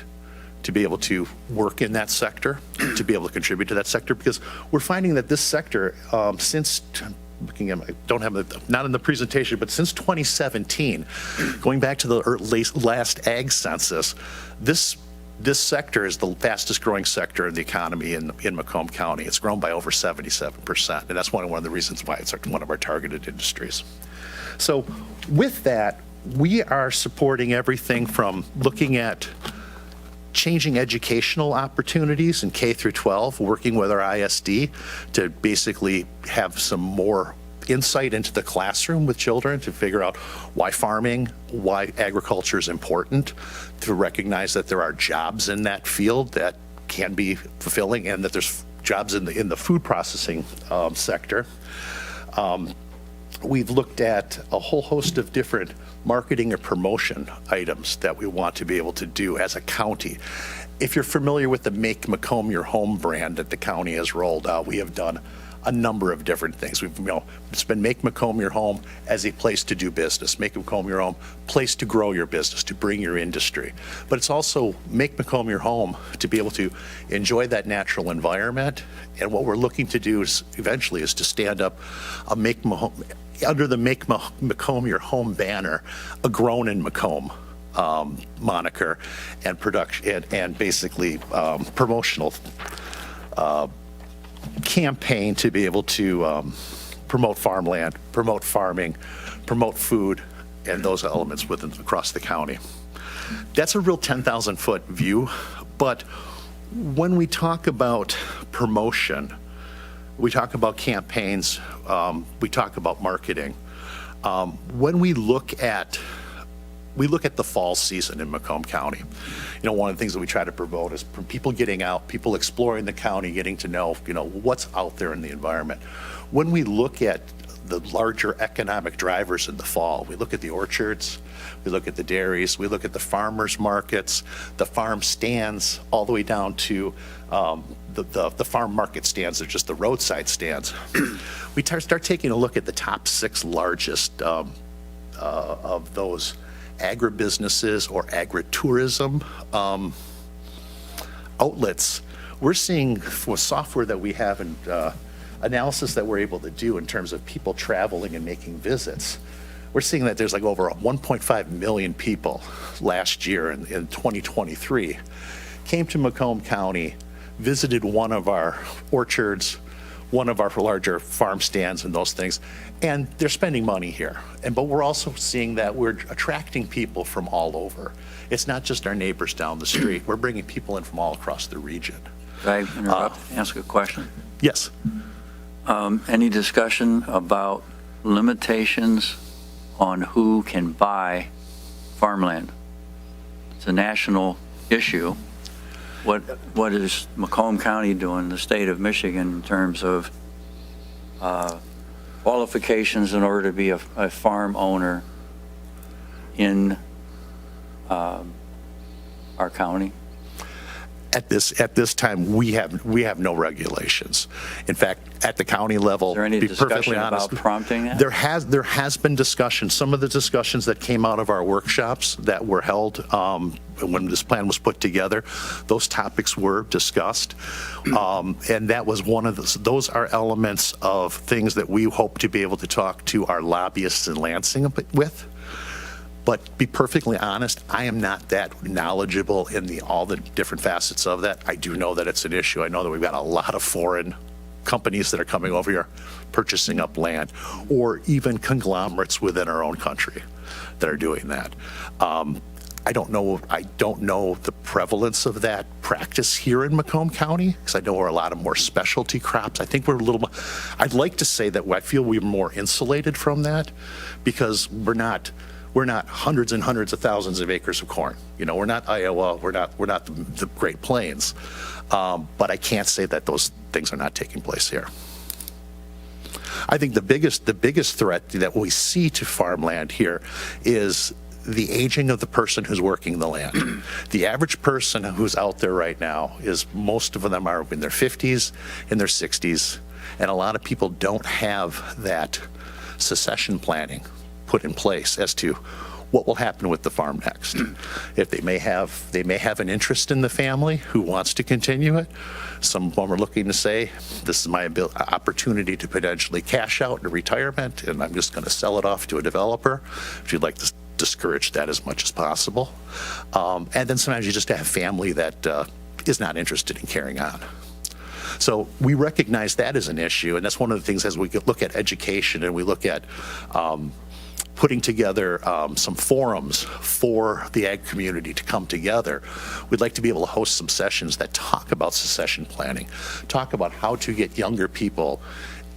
to be able to work in that sector, to be able to contribute to that sector, because we're finding that this sector, not in the presentation, but since 2017, going back to the last ag census, this sector is the fastest growing sector in the economy in Macomb County. It's grown by over 77%, and that's one of the reasons why it's one of our targeted industries. So with that, we are supporting everything from looking at changing educational opportunities in K through 12, working with our ISD to basically have some more insight into the classroom with children to figure out why farming, why agriculture is important, to recognize that there are jobs in that field that can be fulfilling and that there's jobs in the food processing sector. We've looked at a whole host of different marketing or promotion items that we want to be able to do as a county. If you're familiar with the Make Macomb Your Home brand that the county has rolled out, we have done a number of different things. It's been Make Macomb Your Home as a place to do business, Make Macomb Your Home, place to grow your business, to bring your industry. But it's also Make Macomb Your Home to be able to enjoy that natural environment. And what we're looking to do eventually is to stand up under the Make Macomb Your Home banner, a Grown in Macomb moniker and production and basically promotional campaign to be able to promote farmland, promote farming, promote food, and those elements across the county. That's a real 10,000-foot view, but when we talk about promotion, we talk about campaigns, we talk about marketing. When we look at the fall season in Macomb County. One of the things that we try to promote is people getting out, people exploring the county, getting to know, what's out there in the environment. When we look at the larger economic drivers in the fall. We look at the orchards, we look at the dairies, we look at the farmers markets, the farm stands, all the way down to the farm market stands. They're just the roadside stands. We start taking a look at the top 6 largest of those agribusinesses or agritourism outlets. We're seeing with software that we have and analysis that we're able to do in terms of people traveling and making visits, we're seeing that there's like over 1.5 million people last year in 2023 came to Macomb County, visited one of our orchards, one of our larger farm stands and those things, and they're spending money here. But we're also seeing that we're attracting people from all over. It's not just our neighbors down the street. We're bringing people in from all across the region. Could I interrupt, ask a question? Yes. Any discussion about limitations on who can buy farmland? It's a national issue. What is Macomb County doing, the state of Michigan, in terms of qualifications in order to be a farm owner in our county? At this time, we have no regulations. In fact, at the county level, Is there any to be perfectly discussion honest, about prompting that? There has been discussion. Some of the discussions that came out of our workshops that were held when this plan was put together, those topics were discussed, and that was one of those are elements of things that we hope to be able to talk to our lobbyists in Lansing with. But to be perfectly honest, I am not that knowledgeable in all the different facets of that. I do know that it's an issue. I know that we've got a lot of foreign companies that are coming over here purchasing up land, or even conglomerates within our own country that are doing that. I don't know the prevalence of that practice here in Macomb County, because I know we're a lot of more specialty crops. I think we're a little more, I'd like to say that I feel we're more insulated from that, because we're not hundreds and hundreds of thousands of acres of corn. We're not Iowa, we're not the Great Plains. But I can't say that those things are not taking place here. I think the biggest threat that we see to farmland here is the aging of the person who's working the land. The average person who's out there right now most of them are in their 50s, in their 60s, and a lot of people don't have that succession planning put in place as to what will happen with the farm next. If they may have an interest in the family who wants to continue it. Some of them are looking to say, this is my opportunity to potentially cash out in retirement, and I'm just going to sell it off to a developer. If you'd like to discourage that as much as possible. And then sometimes you just have family that is not interested in carrying on. So we recognize that as an issue, and that's one of the things as we look at education and we look at putting together some forums for the ag community to come together. We'd like to be able to host some sessions that talk about succession planning, talk about how to get younger people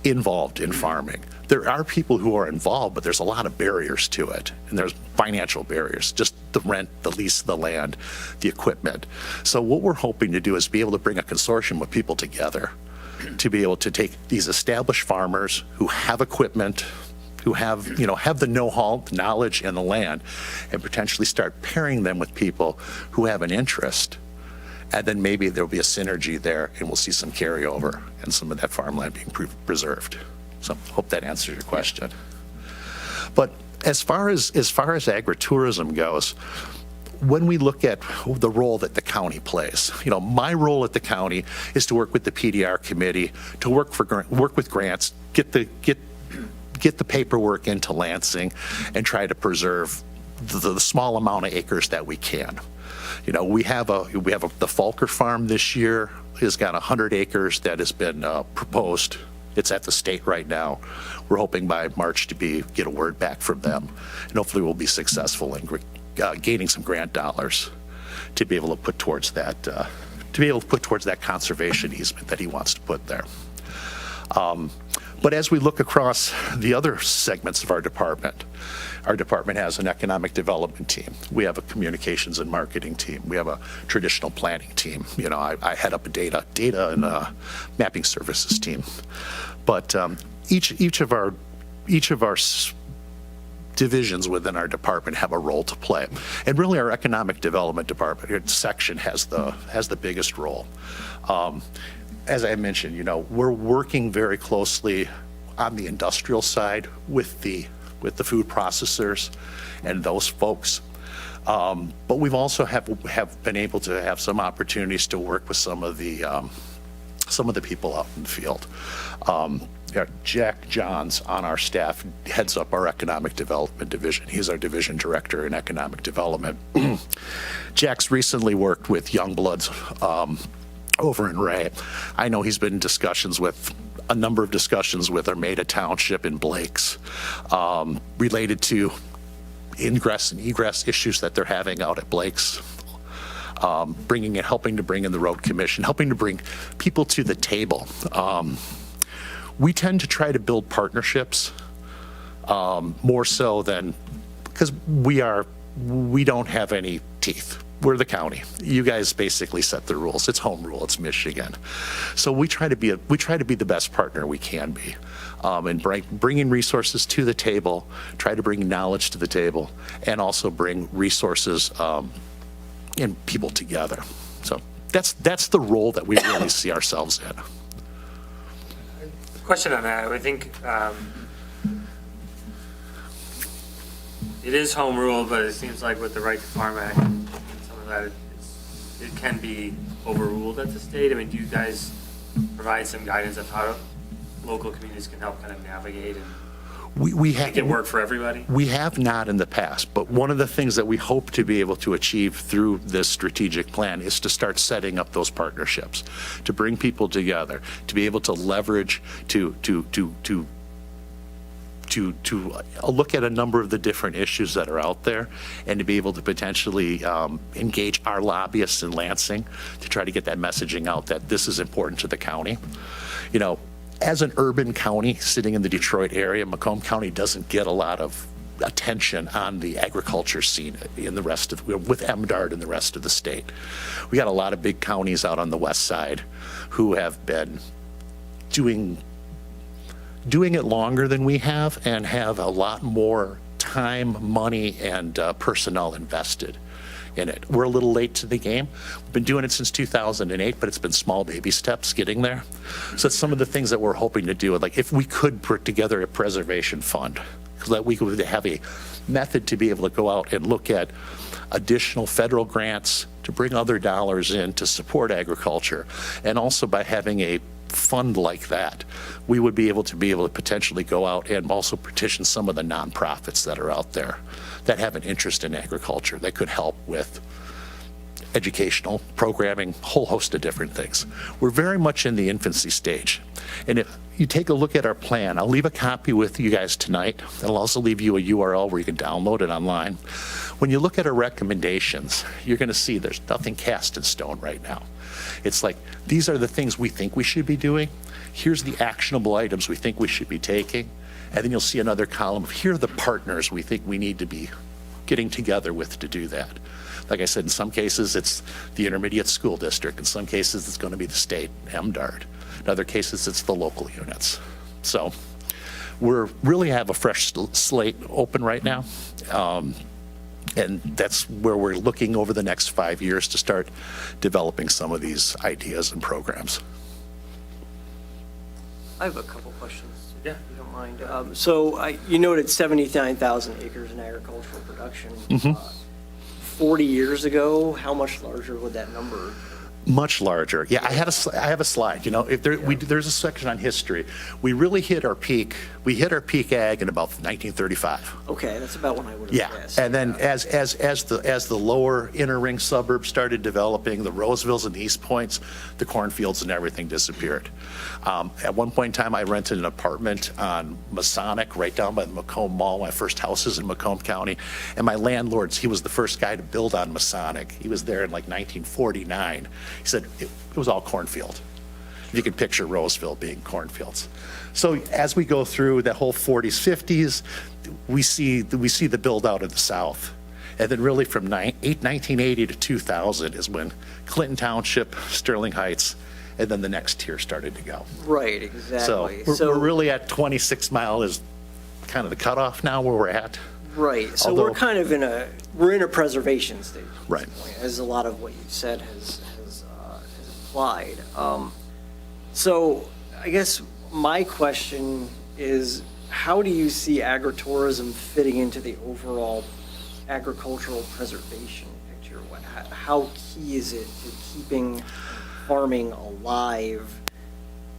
involved in farming. There are people who are involved, but there's a lot of barriers to it, and there's financial barriers, just the rent, the lease of the land, the equipment. So what we're hoping to do is be able to bring a consortium of people together to be able to take these established farmers who have equipment, who have the know-how, the knowledge, and the land, and potentially start pairing them with people who have an interest. And then maybe there'll be a synergy there, and we'll see some carryover and some of that farmland being preserved. So hope that answers your question. But as far as agritourism goes, when we look at the role that the county plays, my role at the county is to work with the PDR committee, to work with grants, get the paperwork into Lansing, and try to preserve the small amount of acres that we can. We have the Falker farm this year has got 100 acres that has been proposed. It's at the state right now. We're hoping by March to get a word back from them, and hopefully we'll be successful in gaining some grant dollars to be able to put towards that conservation easement that he wants to put there. But as we look across the other segments of our department has an economic development team. We have a communications and marketing team. We have a traditional planning team. I head up a data and mapping services team. But each of our each of our divisions within our department have a role to play. And really our economic development department section has the biggest role. As I mentioned, you know, we're working very closely on the industrial side with the food processors and those folks. But we've also have been able to have some opportunities to work with some of the people out in the field. Jack Johns on our staff heads up our economic development division. He's our division director in economic development. Jack's recently worked with Youngbloods over in Ray. I know he's been in a number of discussions with Armada Township and Blake's related to ingress and egress issues that they're having out at Blake's. Helping to bring in the road commission, helping to bring people to the table. We tend to try to build partnerships more so than, because we don't have any teeth. We're the county. You guys basically set the rules. It's home rule. It's Michigan. So we try to be the best partner we can be, and bringing resources to the table, try to bring knowledge to the table, and also bring resources and people together. So that's the role that we really see ourselves in. Question on that, I think it is home rule, but it seems like with the Right to Farm Act and some of that, it can be overruled at the state. I mean, do you guys provide some guidance of how local communities can help kind of navigate and make it work for everybody? We have not in the past, but one of the things that we hope to be able to achieve through this strategic plan is to start setting up those partnerships, to bring people together, to be able to leverage, to look at a number of the different issues that are out there, and to be able to potentially engage our lobbyists in Lansing to try to get that messaging out that this is important to the county. You know, as an urban county sitting in the Detroit area, Macomb County doesn't get a lot of attention on the agriculture scene in the rest of, with MDARD and the rest of the state. We got a lot of big counties out on the west side who have been doing it longer than we have and have a lot more time, money, and personnel invested in it. We're a little late to the game. We've been doing it since 2008, but it's been small baby steps getting there. So it's some of the things that we're hoping to do. Like if we could put together a preservation fund, so that we could have a method to be able to go out and look at additional federal grants to bring other dollars in to support agriculture. And also by having a fund like that, we would be able to potentially go out and also petition some of the nonprofits that are out there that have an interest in agriculture that could help with educational programming, whole host of different things. We're very much in the infancy stage. And if you take a look at our plan, I'll leave a copy with you guys tonight. And I'll also leave you a URL where you can download it online. When you look at our recommendations, you're going to see there's nothing cast in stone right now. It's like, these are the things we think we should be doing. Here's the actionable items we think we should be taking. And then you'll see another column of here are the partners we think we need to be getting together with to do that. Like I said, in some cases, it's the intermediate school district. In some cases, it's going to be the state, MDARD. In other cases, it's the local units. So we're really have a fresh slate open right now. And that's where we're looking over the next 5 years to start developing some of these ideas and programs. I have a couple questions, Yeah. if you don't mind. You noted 79,000 acres in agricultural production. 40 years ago, how much larger would that number? Much larger. Yeah, I have a slide. You know, if there's a section on history. We really hit our peak. We hit our peak ag in about 1935. Okay, that's about when I would have Yeah, guessed. and then as the lower inner ring suburbs started developing, the Rosevilles and the East Points, the cornfields and everything disappeared. At one point in time, I rented an apartment on Masonic, right down by the Macomb Mall. My first house is in Macomb County, and my landlord, he was the first guy to build on Masonic. He was there in like 1949. He said it was all cornfield. You can picture Roseville being cornfields. So as we go through that whole 40s, 50s, we see the build out of the South. And then really from 1980 to 2000 is when Clinton Township, Sterling Heights, and then the next tier started to go. Right, exactly. So we're really at 26 Mile is kind of the cutoff now where we're at. Right, so Although- we're kind of we're in a preservation stage. at this Right. point, as a lot of what you said has applied. So I guess my question is, how do you see agritourism fitting into the overall agricultural preservation picture? How key is it to keeping farming alive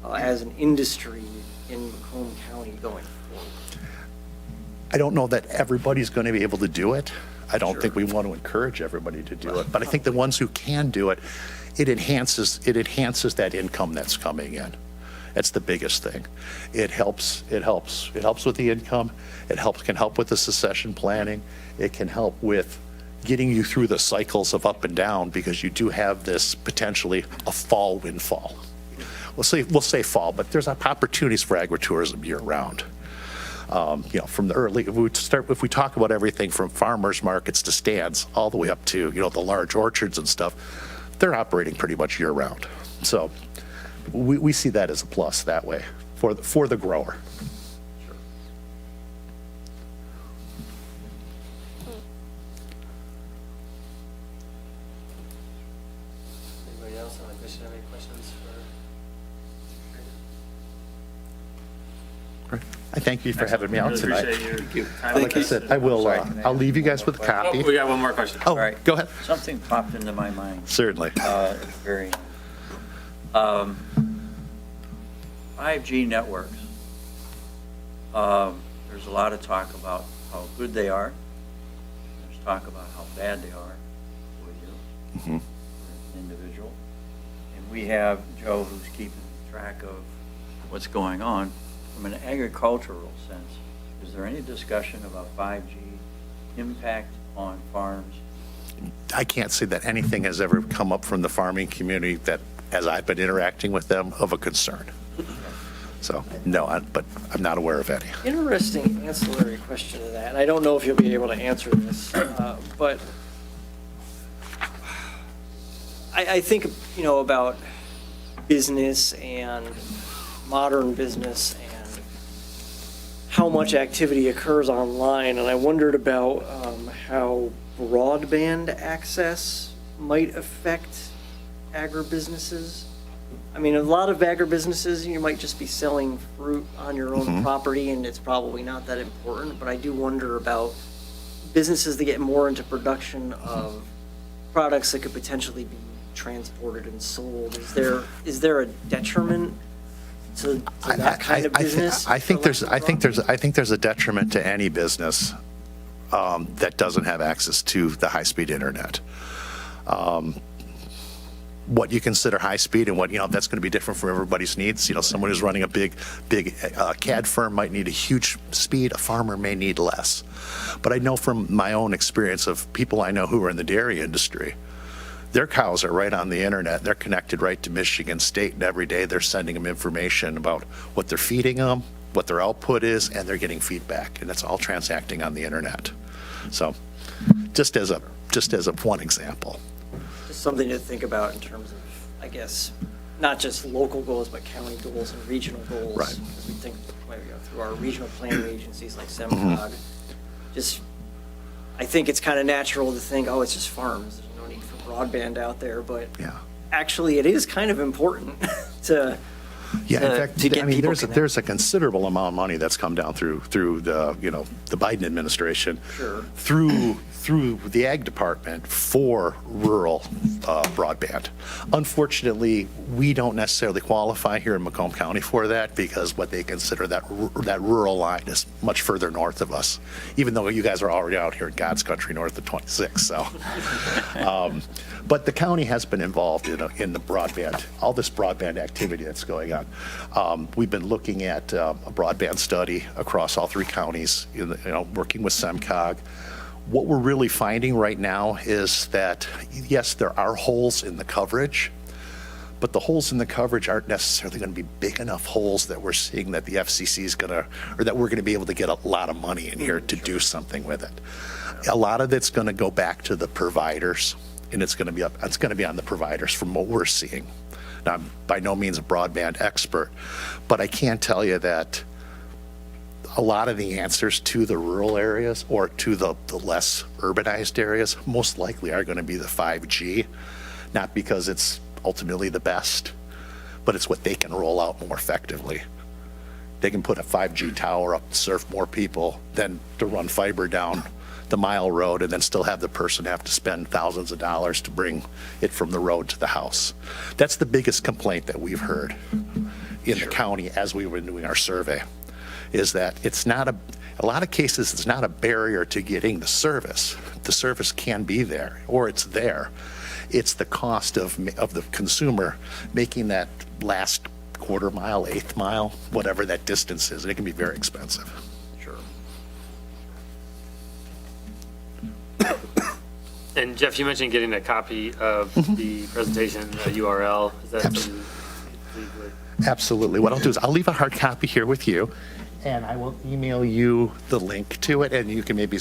as an industry in Macomb County going forward? I don't know that everybody's going to be able to do it. I don't think we want to encourage everybody to do it, but I think the ones who can do it, it enhances that income that's coming in. That's the biggest thing. It helps with the income. Can help with the succession planning. It can help with getting you through the cycles of up and down, because you do have this potentially a fall windfall. We'll say fall, but there's opportunities for agritourism year round. From the early, if we talk about everything from farmers markets to stands, all the way up to, the large orchards and stuff, they're operating pretty much year round. So we see that as a plus that way for the grower. Anybody else on the commission have any questions for? I thank you for having me out Really tonight. appreciate your time. Like I said, I will, I'll leave you guys with a Oh, copy. we got one more question. Oh, right. go ahead. Something popped into my mind. Certainly. At the very end. 5G networks. There's a lot of talk about how good they are. There's talk about how bad they are with you, Mhm. as an individual. And we have Joe who's keeping track of what's going on. From an agricultural sense, is there any discussion about 5G impact on farms? I can't say that anything has ever come up from the farming community that, as I've been interacting with them, of a concern. So, no, but I'm not aware of any. Interesting ancillary question to that, and I don't know if you'll be able to answer this, but I think, about business and modern business and how much activity occurs online, and I wondered about how broadband access might affect agribusinesses. I mean, a lot of agribusinesses, you might just be selling fruit on your own property, and it's probably not that important, but I do wonder about businesses that get more into production of products that could potentially be transported and sold. Is there a detriment to that kind of business? I think there's a detriment to any business that doesn't have access to the high-speed internet. What you consider high speed and what, that's going to be different for everybody's needs. Someone who's running a big CAD firm might need a huge speed. A farmer may need less. But I know from my own experience of people I know who are in the dairy industry, their cows are right on the internet. They're connected right to Michigan State, and every day they're sending them information about what they're feeding them, what their output is, and they're getting feedback, and that's all transacting on the internet. So, just as a one example. Just something to think about in terms of, I guess, not just local goals, but county goals and regional goals. Right. As we think through our regional planning agencies like SEMCOG. I think it's kind of natural to think, oh, it's just farms. There's no need for broadband out there, but Yeah. actually it is kind of important to Yeah, in fact, to get people there's a considerable amount of money that's come down through the the Biden administration, Sure. through the ag department for rural broadband. Unfortunately, we don't necessarily qualify here in Macomb County for that, because what they consider that rural line is much further north of us, even though you guys are already out here in God's country north of 26. So, but the county has been involved in the broadband, all this broadband activity that's going on. We've been looking at a broadband study across all three counties, working with SEMCOG. What we're really finding right now is that, yes, there are holes in the coverage, but the holes in the coverage aren't necessarily going to be big enough holes that we're seeing that the FCC is going to, or that we're going to be able to get a lot of money in here to do something with it. A lot of it's going to go back to the providers, and it's going to be on the providers from what we're seeing. Now, I'm by no means a broadband expert, but I can tell you that a lot of the answers to the rural areas or to the less urbanized areas most likely are going to be the 5G, not because it's ultimately the best, but it's what they can roll out more effectively. They can put a 5G tower up and serve more people than to run fiber down the mile road and then still have the person have to spend thousands of dollars to bring it from the road to the house. That's the biggest complaint that we've heard in the county as we were doing our survey, is that it's not a lot of cases, it's not a barrier to getting the service. The service can be there, or it's there. It's the cost of the consumer making that last quarter mile, eighth mile, whatever that distance is, and it can be very expensive. Sure. And Jeff, you mentioned getting a copy of the presentation, URL. Is that something you would? Absolutely. What I'll do is I'll leave a hard copy here with you, and I will email you the link to it, and you can maybe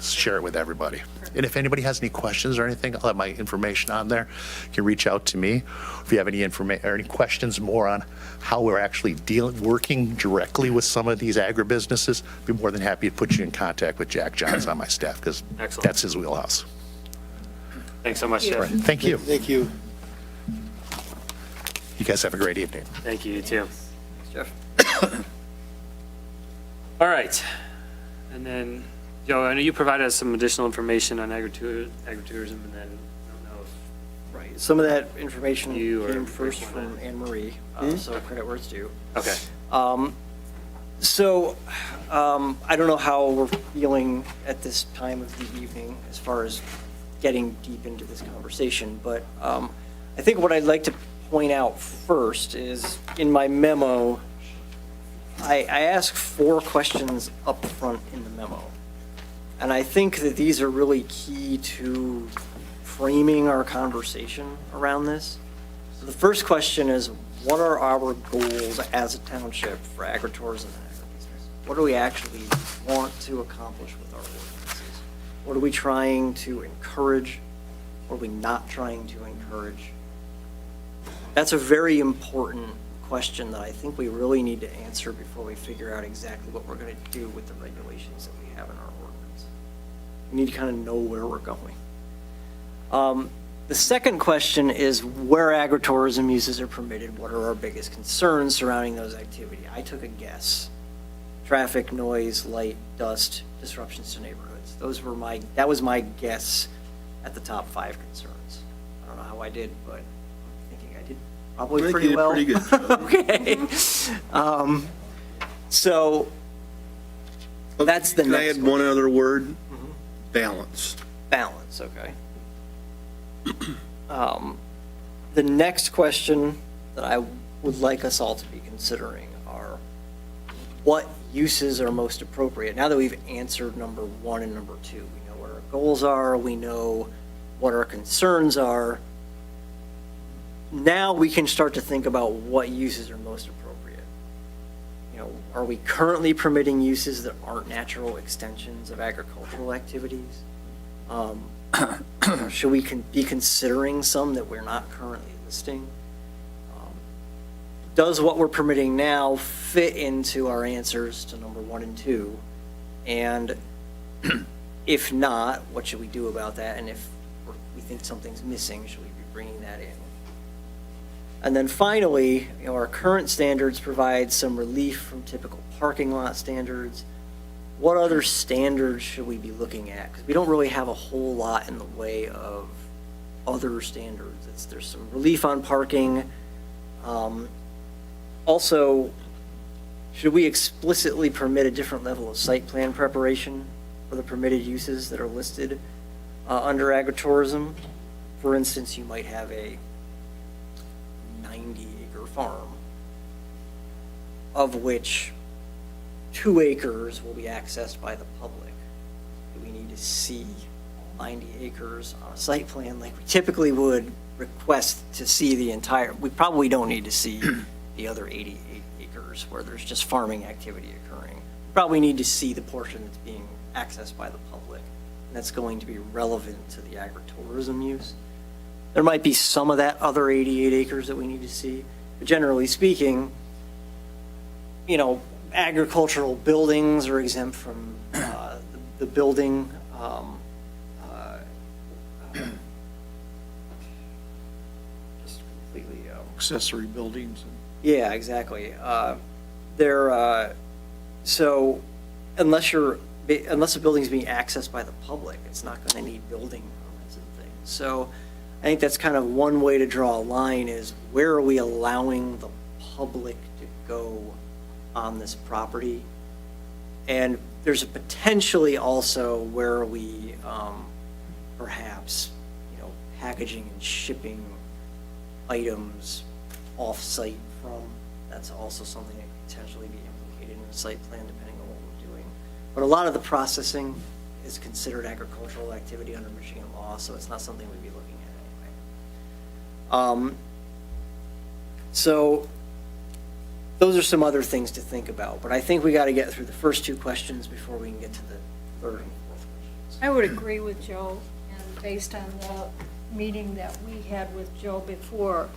share it with everybody. And if anybody has any questions or anything, I'll have my information on there. You can reach out to me. If you have any information or any questions more on how we're actually working directly with some of these agribusinesses, I'd be more than happy to put you in contact with Jack Johns on my staff, because that's his wheelhouse. Thanks so much, Jeff. Right. Thank you. Thank you. You guys have a great evening. Thank you, you too. Thanks, Jeff. All right. And then, Joe, I know you provided us some additional information on agritourism, and then, I don't know if Right, some of that information You or came first Rick from wanted- Anne Marie, so credit where it's due. Okay. I don't know how we're feeling at this time of the evening as far as getting deep into this conversation, but I think what I'd like to point out first is in my memo, I asked 4 questions up front in the memo. And I think that these are really key to framing our conversation around this. So the first question is, what are our goals as a township for agritourism and agribusiness? What do we actually want to accomplish with our ordinances? What are we trying to encourage? What are we not trying to encourage? That's a very important question that I think we really need to answer before we figure out exactly what we're going to do with the regulations that we have in our ordinance. We need to kind of know where we're going. The second question is where agritourism uses are permitted. What are our biggest concerns surrounding those activities? I took a guess. Traffic, noise, light, dust, disruptions to neighborhoods. That was my guess at the top 5 concerns. I don't know how I did, but I'm thinking I did probably pretty well. Pretty good. Okay. So that's the Can I next add one other word? Balance. balance, okay. The next question that I would like us all to be considering are what uses are most appropriate? Now that we've answered number 1 and number 2, we know what our goals are, we know what our concerns are. Now we can start to think about what uses are most appropriate. You know, are we currently permitting uses that aren't natural extensions of agricultural activities? Should we be considering some that we're not currently listing? Does what we're permitting now fit into our answers to number 1 and 2? And if not, what should we do about that? And if we think something's missing, should we be bringing that in? And then finally, you know, our current standards provide some relief from typical parking lot standards. What other standards should we be looking at? Because we don't really have a whole lot in the way of other standards. There's some relief on parking. Also, should we explicitly permit a different level of site plan preparation for the permitted uses that are listed under agritourism? For instance, you might have a 90-acre farm, of which 2 acres will be accessed by the public. Do we need to see 90 acres on a site plan like we typically would request to see the entire? We probably don't need to see the other 88 acres where there's just farming activity occurring. We probably need to see the portion that's being accessed by the public, and that's going to be relevant to the agritourism use. There might be some of that other 88 acres that we need to see, but generally speaking, you know, agricultural buildings are exempt from the building. Just completely. Accessory buildings. Yeah, exactly. So unless a building's being accessed by the public, it's not going to need building permits and things. So I think that's kind of one way to draw a line is where are we allowing the public to go on this property? And there's a potentially also where are we perhaps, packaging and shipping items off-site from. That's also something that could potentially be implicated in the site plan depending on what we're doing. But a lot of the processing is considered agricultural activity under Michigan law, so it's not something we'd be looking at anyway. So those are some other things to think about, but I think we got to get through the first two questions before we can get to the third and fourth questions. I would agree with Joe, and based on the meeting that we had with Joe before,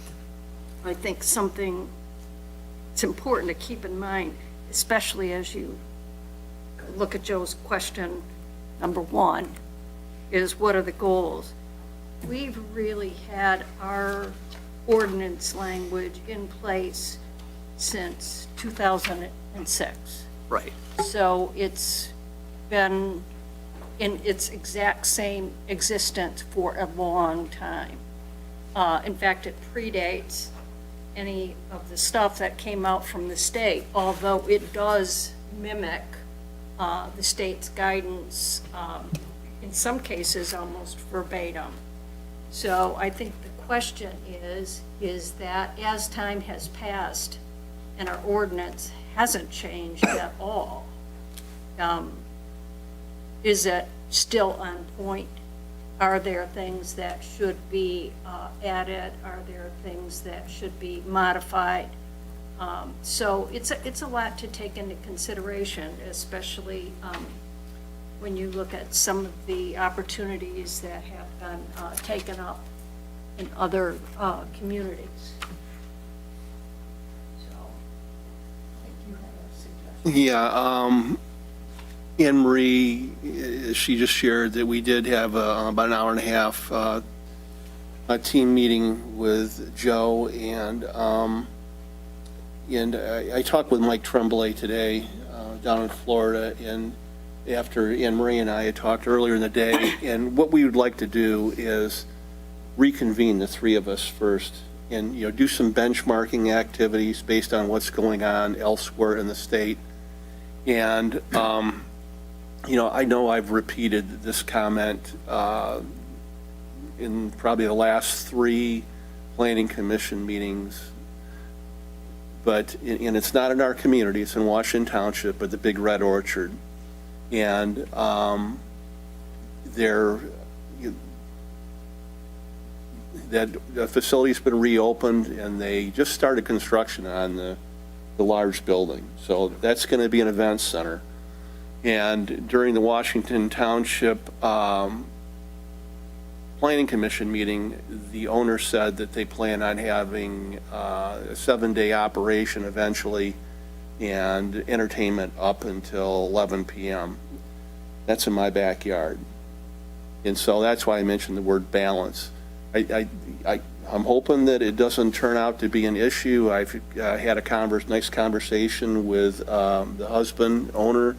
I think it's important to keep in mind, especially as you look at Joe's question, number one, is what are the goals? We've really had our ordinance language in place since 2006. Right. So it's been in its exact same existence for a long time. In fact, it predates any of the stuff that came out from the state, although it does mimic the state's guidance, in some cases almost verbatim. So I think the question is that as time has passed and our ordinance hasn't changed at all, is it still on point? Are there things that should be added? Are there things that should be modified? So it's a lot to take into consideration, especially when you look at some of the opportunities that have been taken up in other communities. So, I think you have a suggestion. Yeah, Anne Marie, she just shared that we did have about an hour and a half a team meeting with Joe, and I talked with Mike Tremblay today down in Florida, and after Anne Marie and I had talked earlier in the day, and what we would like to do is reconvene the three of us first and do some benchmarking activities based on what's going on elsewhere in the state. And I know I've repeated this comment in probably the last 3 planning commission meetings, but it's not in our community, it's in Washington Township, but the Big Red Orchard. And the facility's been reopened, and they just started construction on the large building. So that's going to be an event center. And during the Washington Township Planning Commission meeting, the owner said that they plan on having a 7-day operation eventually and entertainment up until 11 p.m. That's in my backyard. And so that's why I mentioned the word balance. I'm hoping that it doesn't turn out to be an issue. I've had a nice conversation with the husband, owner,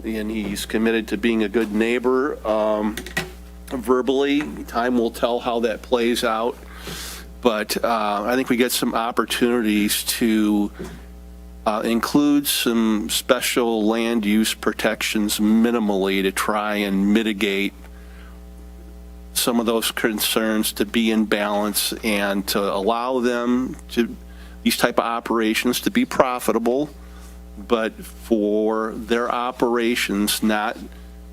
and he's committed to being a good neighbor verbally. Time will tell how that plays out. But I think we get some opportunities to include some special land use protections minimally to try and mitigate some of those concerns, to be in balance and to allow them to, these type of operations to be profitable, but for their operations not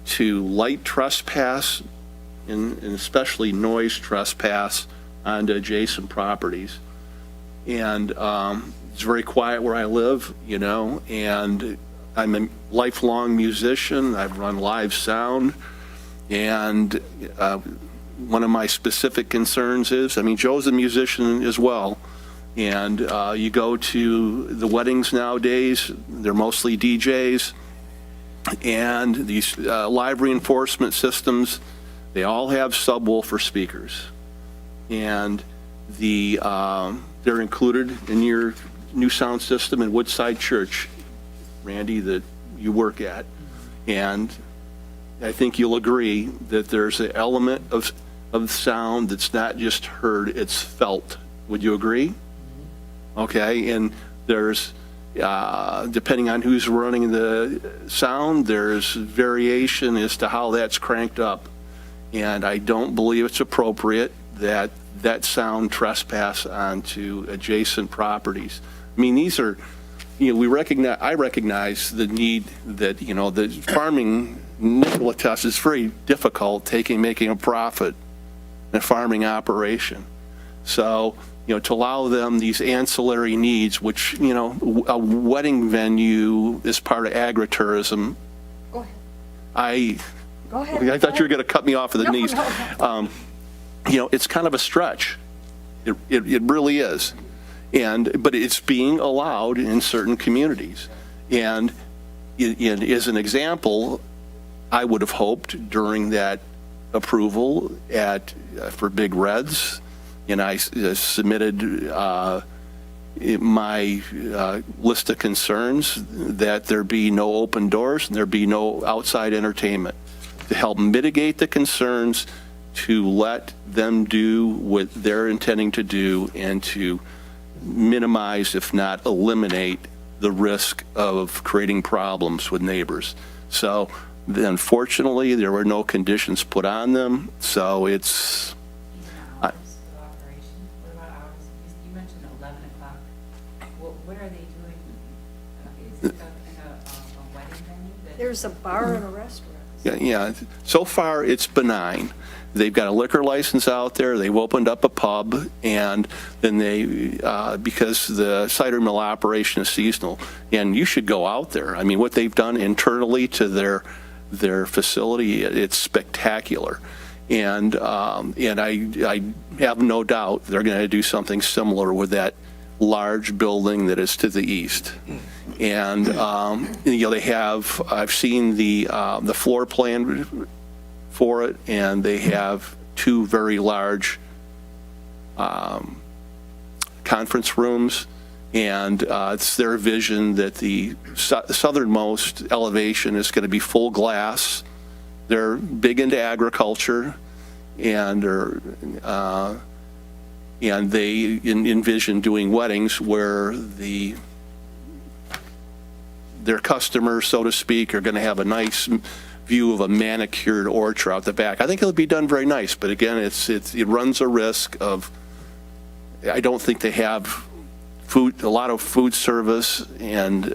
to light trespass and especially noise trespass onto adjacent properties. And it's very quiet where I live, and I'm a lifelong musician. I've run live sound, and one of my specific concerns is, Joe's a musician as well, And you go to the weddings nowadays, they're mostly DJs. And these live reinforcement systems, they all have subwoofer speakers. And they're included in your new sound system in Woodside Church, Randy, that you work at. And I think you'll agree that there's an element of sound that's not just heard, it's felt. Would you agree? Okay, and there's, depending on who's running the sound, there's variation as to how that's cranked up. And I don't believe it's appropriate that that sound trespass onto adjacent properties. I mean, these are, I recognize the need that, the farming, Nikola test is very difficult making a profit in a farming operation. So, to allow them these ancillary needs, which, a wedding venue is part of agritourism. Go ahead. Go ahead. I thought you were going to cut me off at the knees. No. It's kind of a stretch. It really is. But it's being allowed in certain communities. And as an example, I would have hoped during that approval for Big Reds, and I submitted my list of concerns that there be no open doors and there be no outside entertainment to help mitigate the concerns, to let them do what they're intending to do, and to minimize, if not eliminate, the risk of creating problems with neighbors. So unfortunately, there were no conditions put on them, so it's... Hours of operation? What about hours? You mentioned 11 o'clock. What are they doing? Is it a wedding venue? There's a bar and a restaurant. Yeah, so far it's benign. They've got a liquor license out there. They've opened up a pub, and then because the cider mill operation is seasonal, and you should go out there. I mean, what they've done internally to their facility, it's spectacular. And I have no doubt they're going to do something similar with that large building that is to the east. And they have, I've seen the floor plan for it, and they have two very large conference rooms, and it's their vision that the southernmost elevation is going to be full glass. They're big into agriculture, and they envision doing weddings where their customers, so to speak, are going to have a nice view of a manicured orchard out the back. I think it'll be done very nice, but again, it runs a risk of, I don't think they have a lot of food service and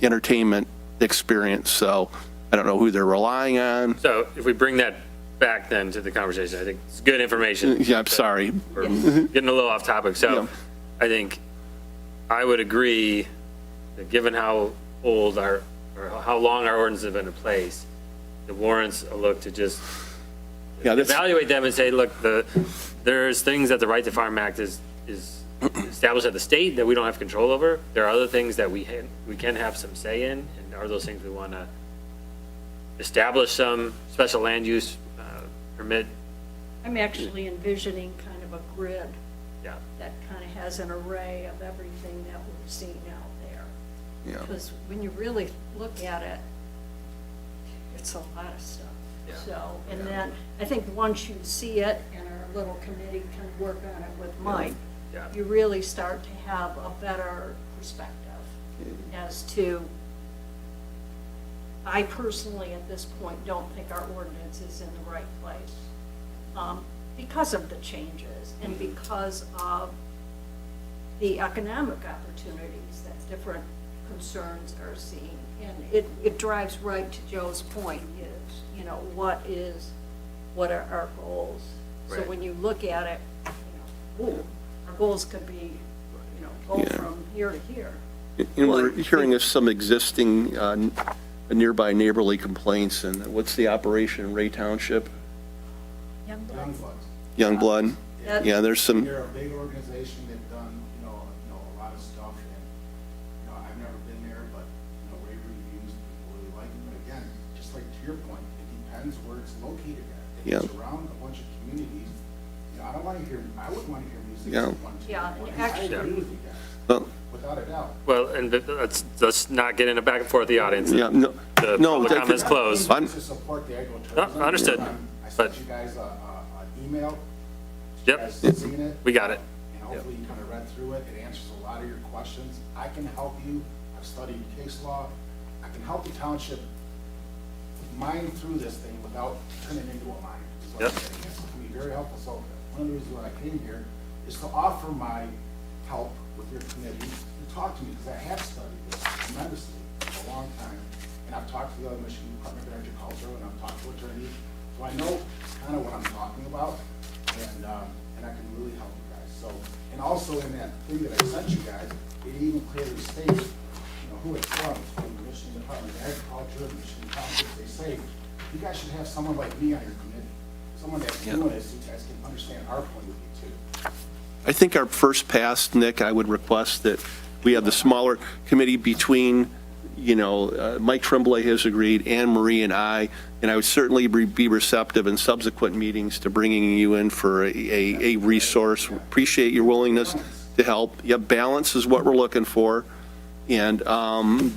entertainment experience, so I don't know who they're relying on. So if we bring that back then to the conversation, I think it's good information. Yeah, I'm sorry. We're getting a little off topic. So Yeah. I think I would agree that given how old or how long our ordinances have been in place, it warrants a look to just evaluate them and say, look, there's things that the Right to Farm Act is established at the state that we don't have control over. There are other things that we can have some say in, and are those things we want to establish some special land use permit. I'm actually envisioning kind of a grid Yeah. that kind of has an array of everything that we're seeing out there. Yeah. Because when you really look at it, it's a lot of stuff. Yeah. So, and then I think once you see it, and our little committee can work on it with Mike, Yeah. you really start to have a better perspective as to, I personally, at this point, don't think our ordinance is in the right place because of the changes and because of the economic opportunities that different concerns are seeing. And it drives right to Joe's point is, what are our goals? So Right. when you look at it, ooh, our goals could be, go from here to here. And we're hearing of some existing nearby neighborly complaints, and what's the operation in Ray Township? Youngblood. Youngbloods. Youngblood? That- Yeah, there's some, They're a big organization. They've done, to your point, it depends where it's located at. If Yeah. it's around a bunch of communities, you know, I wouldn't want to hear music. Yeah. in one Yeah, community. actually- I agree with you guys, Well, without a doubt. Well, and let's not get in a back and forth with the audience. yeah, no, The no. public comment is closed. I'm- To support the agritourism. No, understood, I sent but- you guys an email. Yep, You guys seen it? we got it. And hopefully you kind of read through it. It answers a lot of your questions. I can help you. I've studied case law. I can help the township mine through this thing without turning it into a mine. is what I'm Yep. saying. It can be very helpful. So one of the reasons why I came here is to offer my help with your committee and talk to me, because I have studied this tremendously for a long time. And I've talked to the Michigan Department of Agriculture, and I've talked to attorneys. So I know kind of what I'm talking about, and I can really help you guys. So, and also in that thing that I sent you guys, it even clearly states, you know, who it's from. It's from the Michigan Department of Agriculture, the Michigan Township. They say, you guys should have someone like me on your committee, someone that's doing this, so you guys can understand our point of view too. I think our first pass, Nick, I would request that we have the smaller committee between, you know, Mike Tremblay has agreed, Anne Marie and I would certainly be receptive in subsequent meetings to bringing you in for a resource. Appreciate your willingness to help. Yeah, balance is what we're looking for. And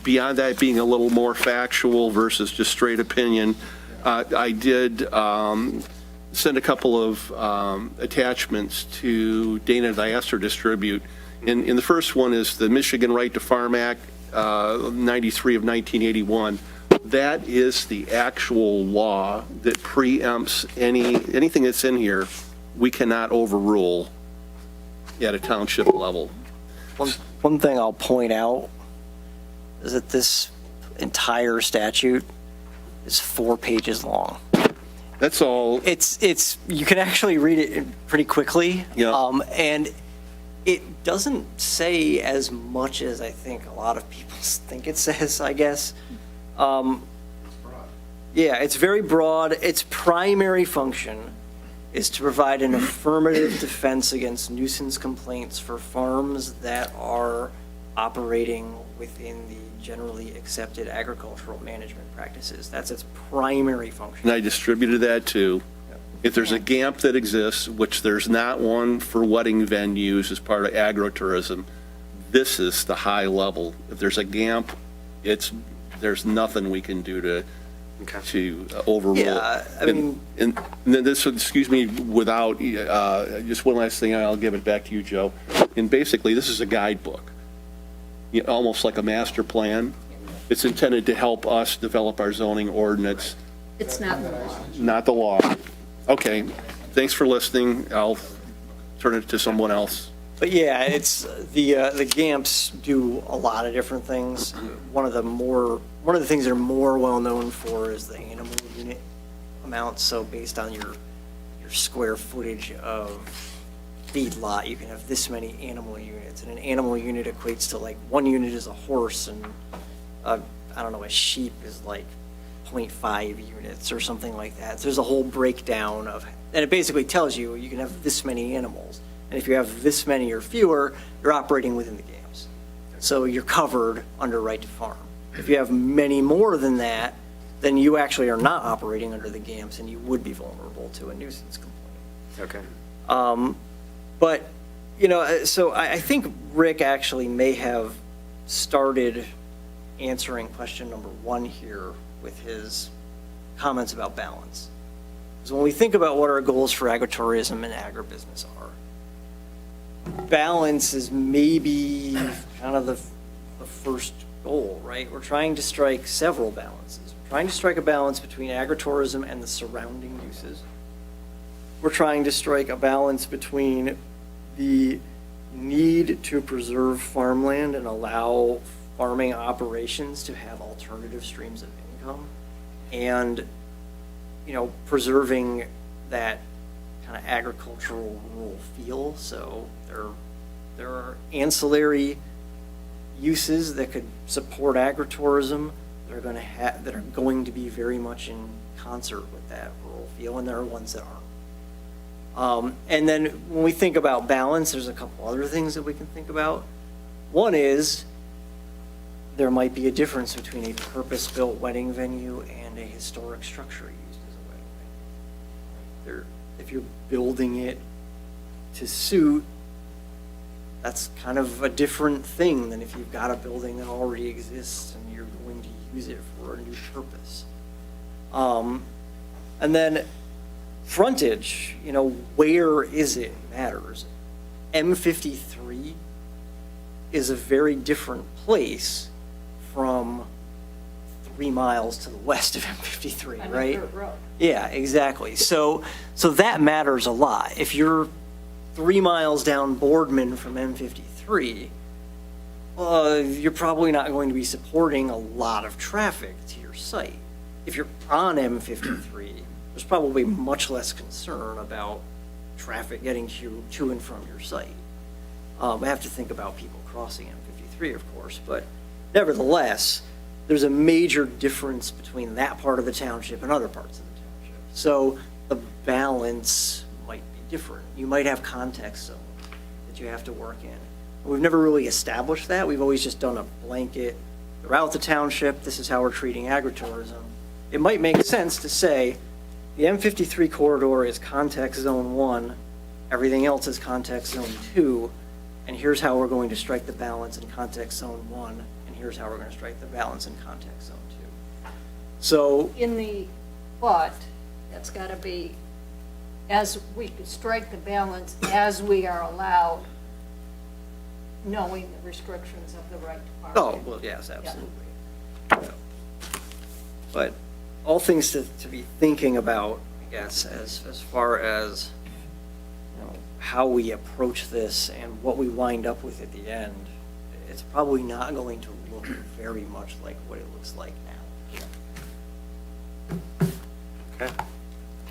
beyond that being a little more factual versus just straight opinion, I did send a couple of attachments to Dana that I asked her to distribute. And the first one is the Michigan Right to Farm Act, 93 of 1981. That is the actual law that preempts anything that's in here we cannot overrule at a township level. One thing I'll point out is that this entire statute is 4 pages long. That's all. It's you can actually read it pretty quickly. Yeah. And it doesn't say as much as I think a lot of people think it says, I guess. Yeah, it's very broad. Its primary function is to provide an affirmative defense against nuisance complaints for farms that are operating within the generally accepted agricultural management practices. That's its primary function. And I distributed that too. If there's a GAMP that exists, which there's not one for wedding venues as part of agritourism, this is the high level. If there's a GAMP, there's nothing we can do to overrule. Yeah, I mean. And then this, excuse me, without, just one last thing, I'll give it back to you, Joe. And basically, this is a guidebook, almost like a master plan. It's intended to help us develop our zoning ordinance, It's not the law. not the law. Okay, thanks for listening. I'll turn it to someone else. But yeah, it's, the GAMPs do a lot of different things. One of the things they're more well-known for is the animal unit amount. So based on your square footage of feedlot, you can have this many animal units. And an animal unit equates to like 1 unit is a horse, and I don't know, a sheep is like 0.5 units or something like that. So there's a whole breakdown of, and it basically tells you you can have this many animals. And if you have this many or fewer, you're operating within the GAMS. So you're covered under right to farm. If you have many more than that, then you actually are not operating under the GAMS, and you would be vulnerable to a nuisance complaint. Okay. But, you know, so I think Rick actually may have started answering question number 1 here with his comments about balance. Because when we think about what our goals for agritourism and agribusiness are, balance is maybe kind of the first goal, right? We're trying to strike several balances. We're trying to strike a balance between agritourism and the surrounding uses. We're trying to strike a balance between the need to preserve farmland and allow farming operations to have alternative streams of income, and, you know, preserving that kind of agricultural rural feel. So there are ancillary uses that could support agritourism that are going to be very much in concert with that rural feel, and there are ones that aren't. And then when we think about balance, there's a couple other things that we can think about. One is, there might be a difference between a purpose-built wedding venue and a historic structure used as a wedding venue. If you're building it to suit, that's kind of a different thing than if you've got a building that already exists and you're going to use it for a new purpose. And then frontage, where is it matters. M53 is a very different place from 3 miles to the west of M53, right? Yeah, exactly. So that matters a lot. If you're 3 miles down Boardman from M53, you're probably not going to be supporting a lot of traffic to your site. If you're on M53, there's probably much less concern about traffic getting to and from your site. I have to think about people crossing M53, of course, but nevertheless, there's a major difference between that part of the township and other parts of the township. So the balance might be different. You might have context zones that you have to work in. We've never really established that. We've always just done a blanket throughout the township. This is how we're treating agritourism. It might make sense to say the M53 corridor is context zone 1, everything else is context zone 2, and here's how we're going to strike the balance in context zone 1, and here's how we're going to strike the balance in context zone 2. So But that's got to be, as we could strike the balance as we are allowed, knowing the restrictions of the right to park. Oh, well, yes, absolutely. Yeah. But all things to be thinking about, I guess, as far as, how we approach this and what we wind up with at the end, it's probably not going to look very much like what it looks like now. Okay.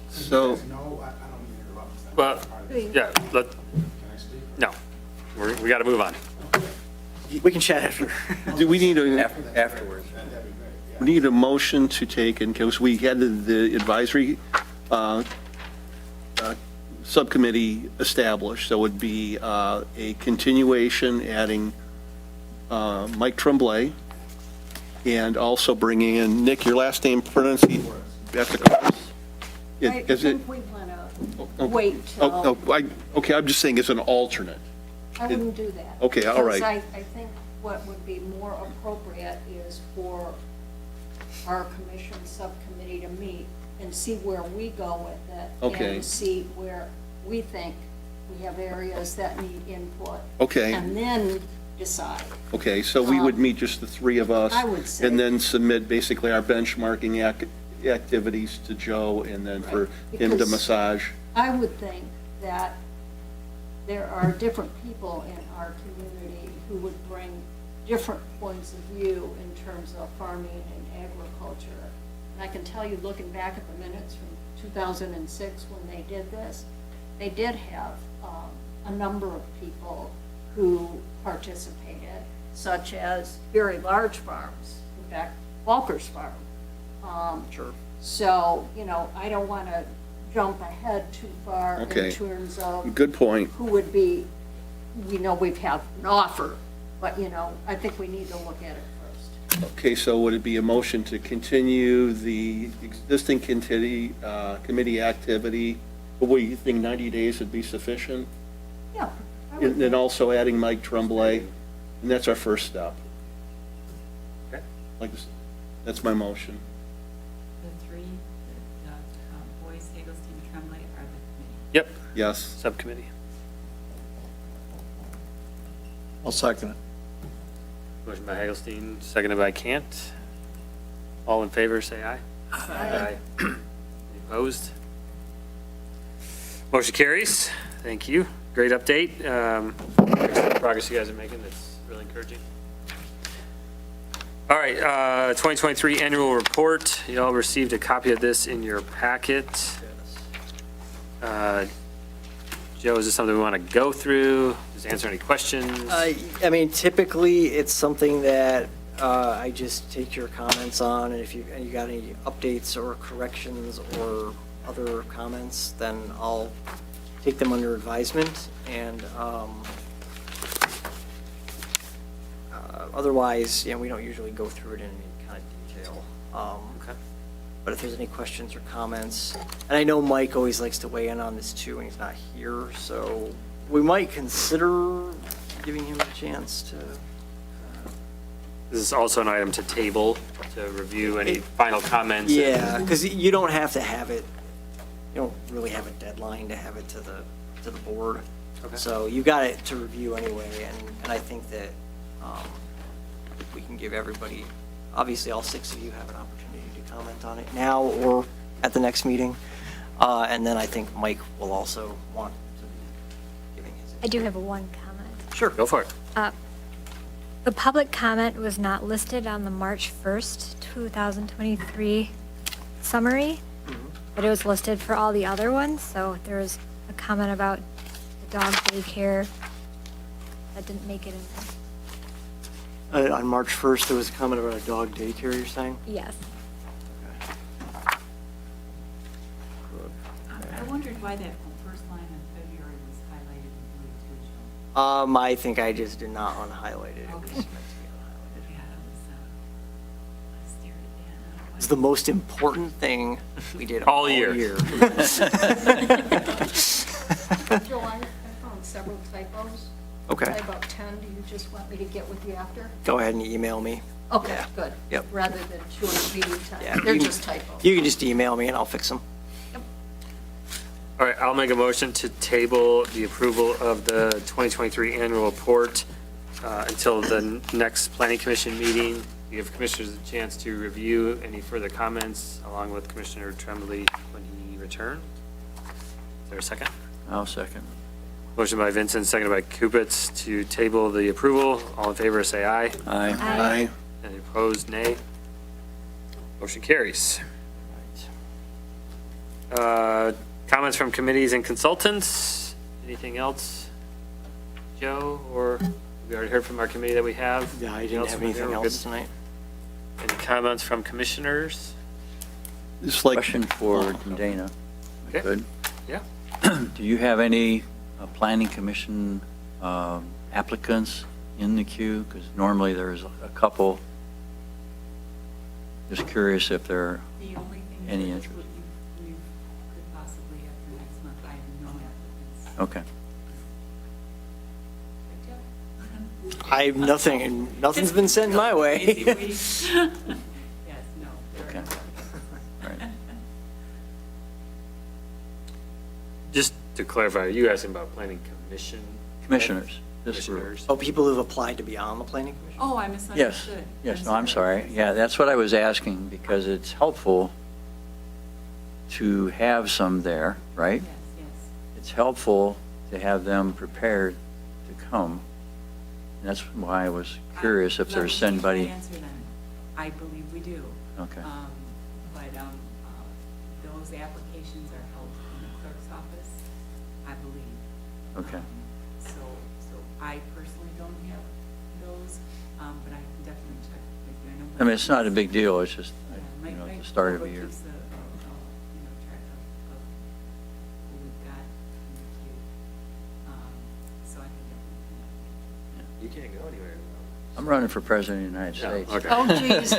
So, No, I don't mean to interrupt. Well, yeah, Can I speak? no, we got to move on. We can chat after. do we need a, Afterwards. That'd be great, yeah. we need a motion to take, and because we had the advisory subcommittee established, so it would be a continuation, adding Mike Tremblay, and also bringing in, Nick, your last name pronunciation, that's the course. I Is it? think we want to wait till, Okay, I'm just saying it's an alternate. I wouldn't do that. Okay, all right. Because I think what would be more appropriate is for our commission subcommittee to meet and see where we go with it. Okay. And see where we think we have areas that need input. Okay. And then decide. Okay, so we would meet just the three of us. I would say. And then submit basically our benchmarking activities to Joe, and then for Right, him to because- massage. I would think that there are different people in our community who would bring different points of view in terms of farming and agriculture. And I can tell you, looking back at the minutes from 2006 when they did this, they did have a number of people who participated, such as very large farms, in fact, Walker's Farm. Sure. So, I don't want to jump ahead too far Okay. in terms of Good point. who would be, we've had an offer, but, I think we need to look at it first. Okay, so would it be a motion to continue the existing committee activity? What do you think, 90 days would be sufficient? Yeah. I would And then think. also adding Mike Tremblay, and that's our first step. Okay. That's my motion. The three, Boyce, Hagelstein, Tremblay are the committee. Yep, Yes. subcommittee. I'll second it. Motion by Hagelstein, seconded by Cant. All in favor, say aye. Aye. Any opposed? Motion carries. Thank you. Great update. Excellent progress you guys are making. That's really encouraging. All right, 2023 annual report. You all received a copy of this in your packet. Joe, is this something we want to go through? Just answer any questions? I mean, typically, it's something that I just take your comments on, and if you got any updates or corrections or other comments, then I'll take them under advisement, and Otherwise, we don't usually go through it in any kind of detail. Okay. But if there's any questions or comments, and I know Mike always likes to weigh in on this too when he's not here, so we might consider giving him a chance to. This is also an item to table, to review any final comments. Yeah, because you don't have to have it, you don't really have a deadline to have it to the board. Okay. So you got it to review anyway, and I think that we can give everybody, obviously all 6 of you have an opportunity to comment on it now or at the next meeting. And then I think Mike will also want to be giving his. I do have one comment. Sure. Go for it. The public comment was not listed on the March 1st, 2023 summary, but it was listed for all the other ones. So there was a comment about the dog daycare that didn't make it in there. On March 1st, there was a comment about a dog daycare, you're saying? Yes. I wondered why that first line in February was highlighted in blue too, Joe. I think I just did not unhighlight it. It was Okay. meant to be unhighlighted. Yeah, it was, I stared at that. It's the most important thing we did All all year. year. Joe, I found several typos. Okay, Probably about 10. Do you just want me to get with you after? go ahead and email me. Okay, Yeah. good. Yep. Rather than short meeting Yeah, time. They're you can- just typos. You can just email me and I'll fix them. All right, I'll make a motion to table the approval of the 2023 annual report until the next planning commission meeting. Give commissioners a chance to review any further comments along with Commissioner Tremblay when he returns. Is there a second? I'll second. Motion by Vincent, seconded by Kupitz to table the approval. All in favor, say aye. Aye. Aye. Any opposed, nay. Motion carries. Comments from committees and consultants? Anything else, Joe, or we already heard from our committee that we have? Yeah, I Anything didn't have from anything here? We're else good? tonight. Any comments from commissioners? Just like, Question for Dana. Okay. Good. Yeah. Do you have any planning commission applicants in the queue? Because normally there's a couple. Just curious if there are The only thing any that interest. you could possibly have for next month, I have no applicants. Okay. I have nothing, and nothing's been sent my Busy way. week. Yes, no. there are Okay. no applicants. All right. Just to clarify, are you asking about planning commission? Commissioners. This group. Commissioners? Oh, people who've applied to be on the planning commission? Oh, I Yes, misunderstood. yes, no, I'm sorry. Yeah, that's what I was asking, because it's helpful to have some there, right? Yes, yes. It's helpful to have them prepared to come. And that's why I was curious if there's Let me somebody. answer then. I believe we do. Okay, But those applications are held in the clerk's office, I believe. okay. So I personally don't have those, but I can definitely check with you. I mean, it's not a big deal, it's just, Yeah, you know, Mike at the start of the Bobo year. keeps the, track of who we've got in the queue. So I can definitely. You can't go anywhere. I'm running for president of the United States. Okay. Oh, geez.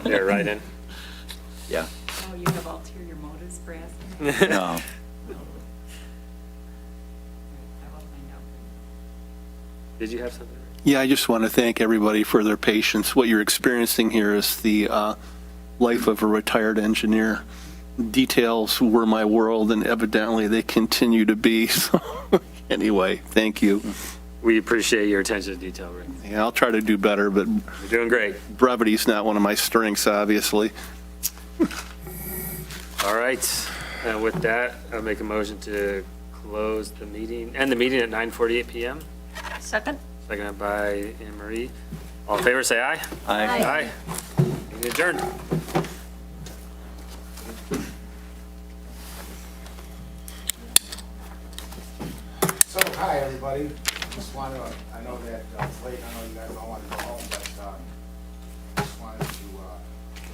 Yeah, right in. Yeah, Oh, you have ulterior motives for asking? no, I will find out. Did you have something? yeah, I just want to thank everybody for their patience. What you're experiencing here is the life of a retired engineer. Details were my world, and evidently they continue to be. So anyway, thank you. We appreciate your attention to detail, Rick. Yeah, I'll try to do better, but You're doing great. brevity's not one of my strengths, obviously. All right. And with that, I'll make a motion to close the meeting, end the meeting at 9:48 PM. Second? Seconded by Anne Marie. All in favor, say aye. I. Aye. Meeting adjourned. So, hi, everybody. Just want to, I know that it's late, I know you guys all want to go home, but just wanted to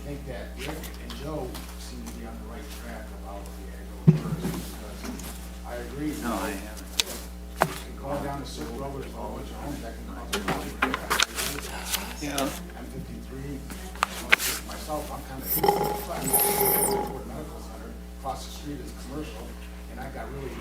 think that Rick and Joe seem to be on the right track about the agriculture because I agree. No, I haven't. Going down the Silk Road, there's a whole bunch of homes that can cause a problem. Yeah. I'm 53. Myself, I'm kind of, I'm at Febuary Medical Center, across the street is commercial, and I got really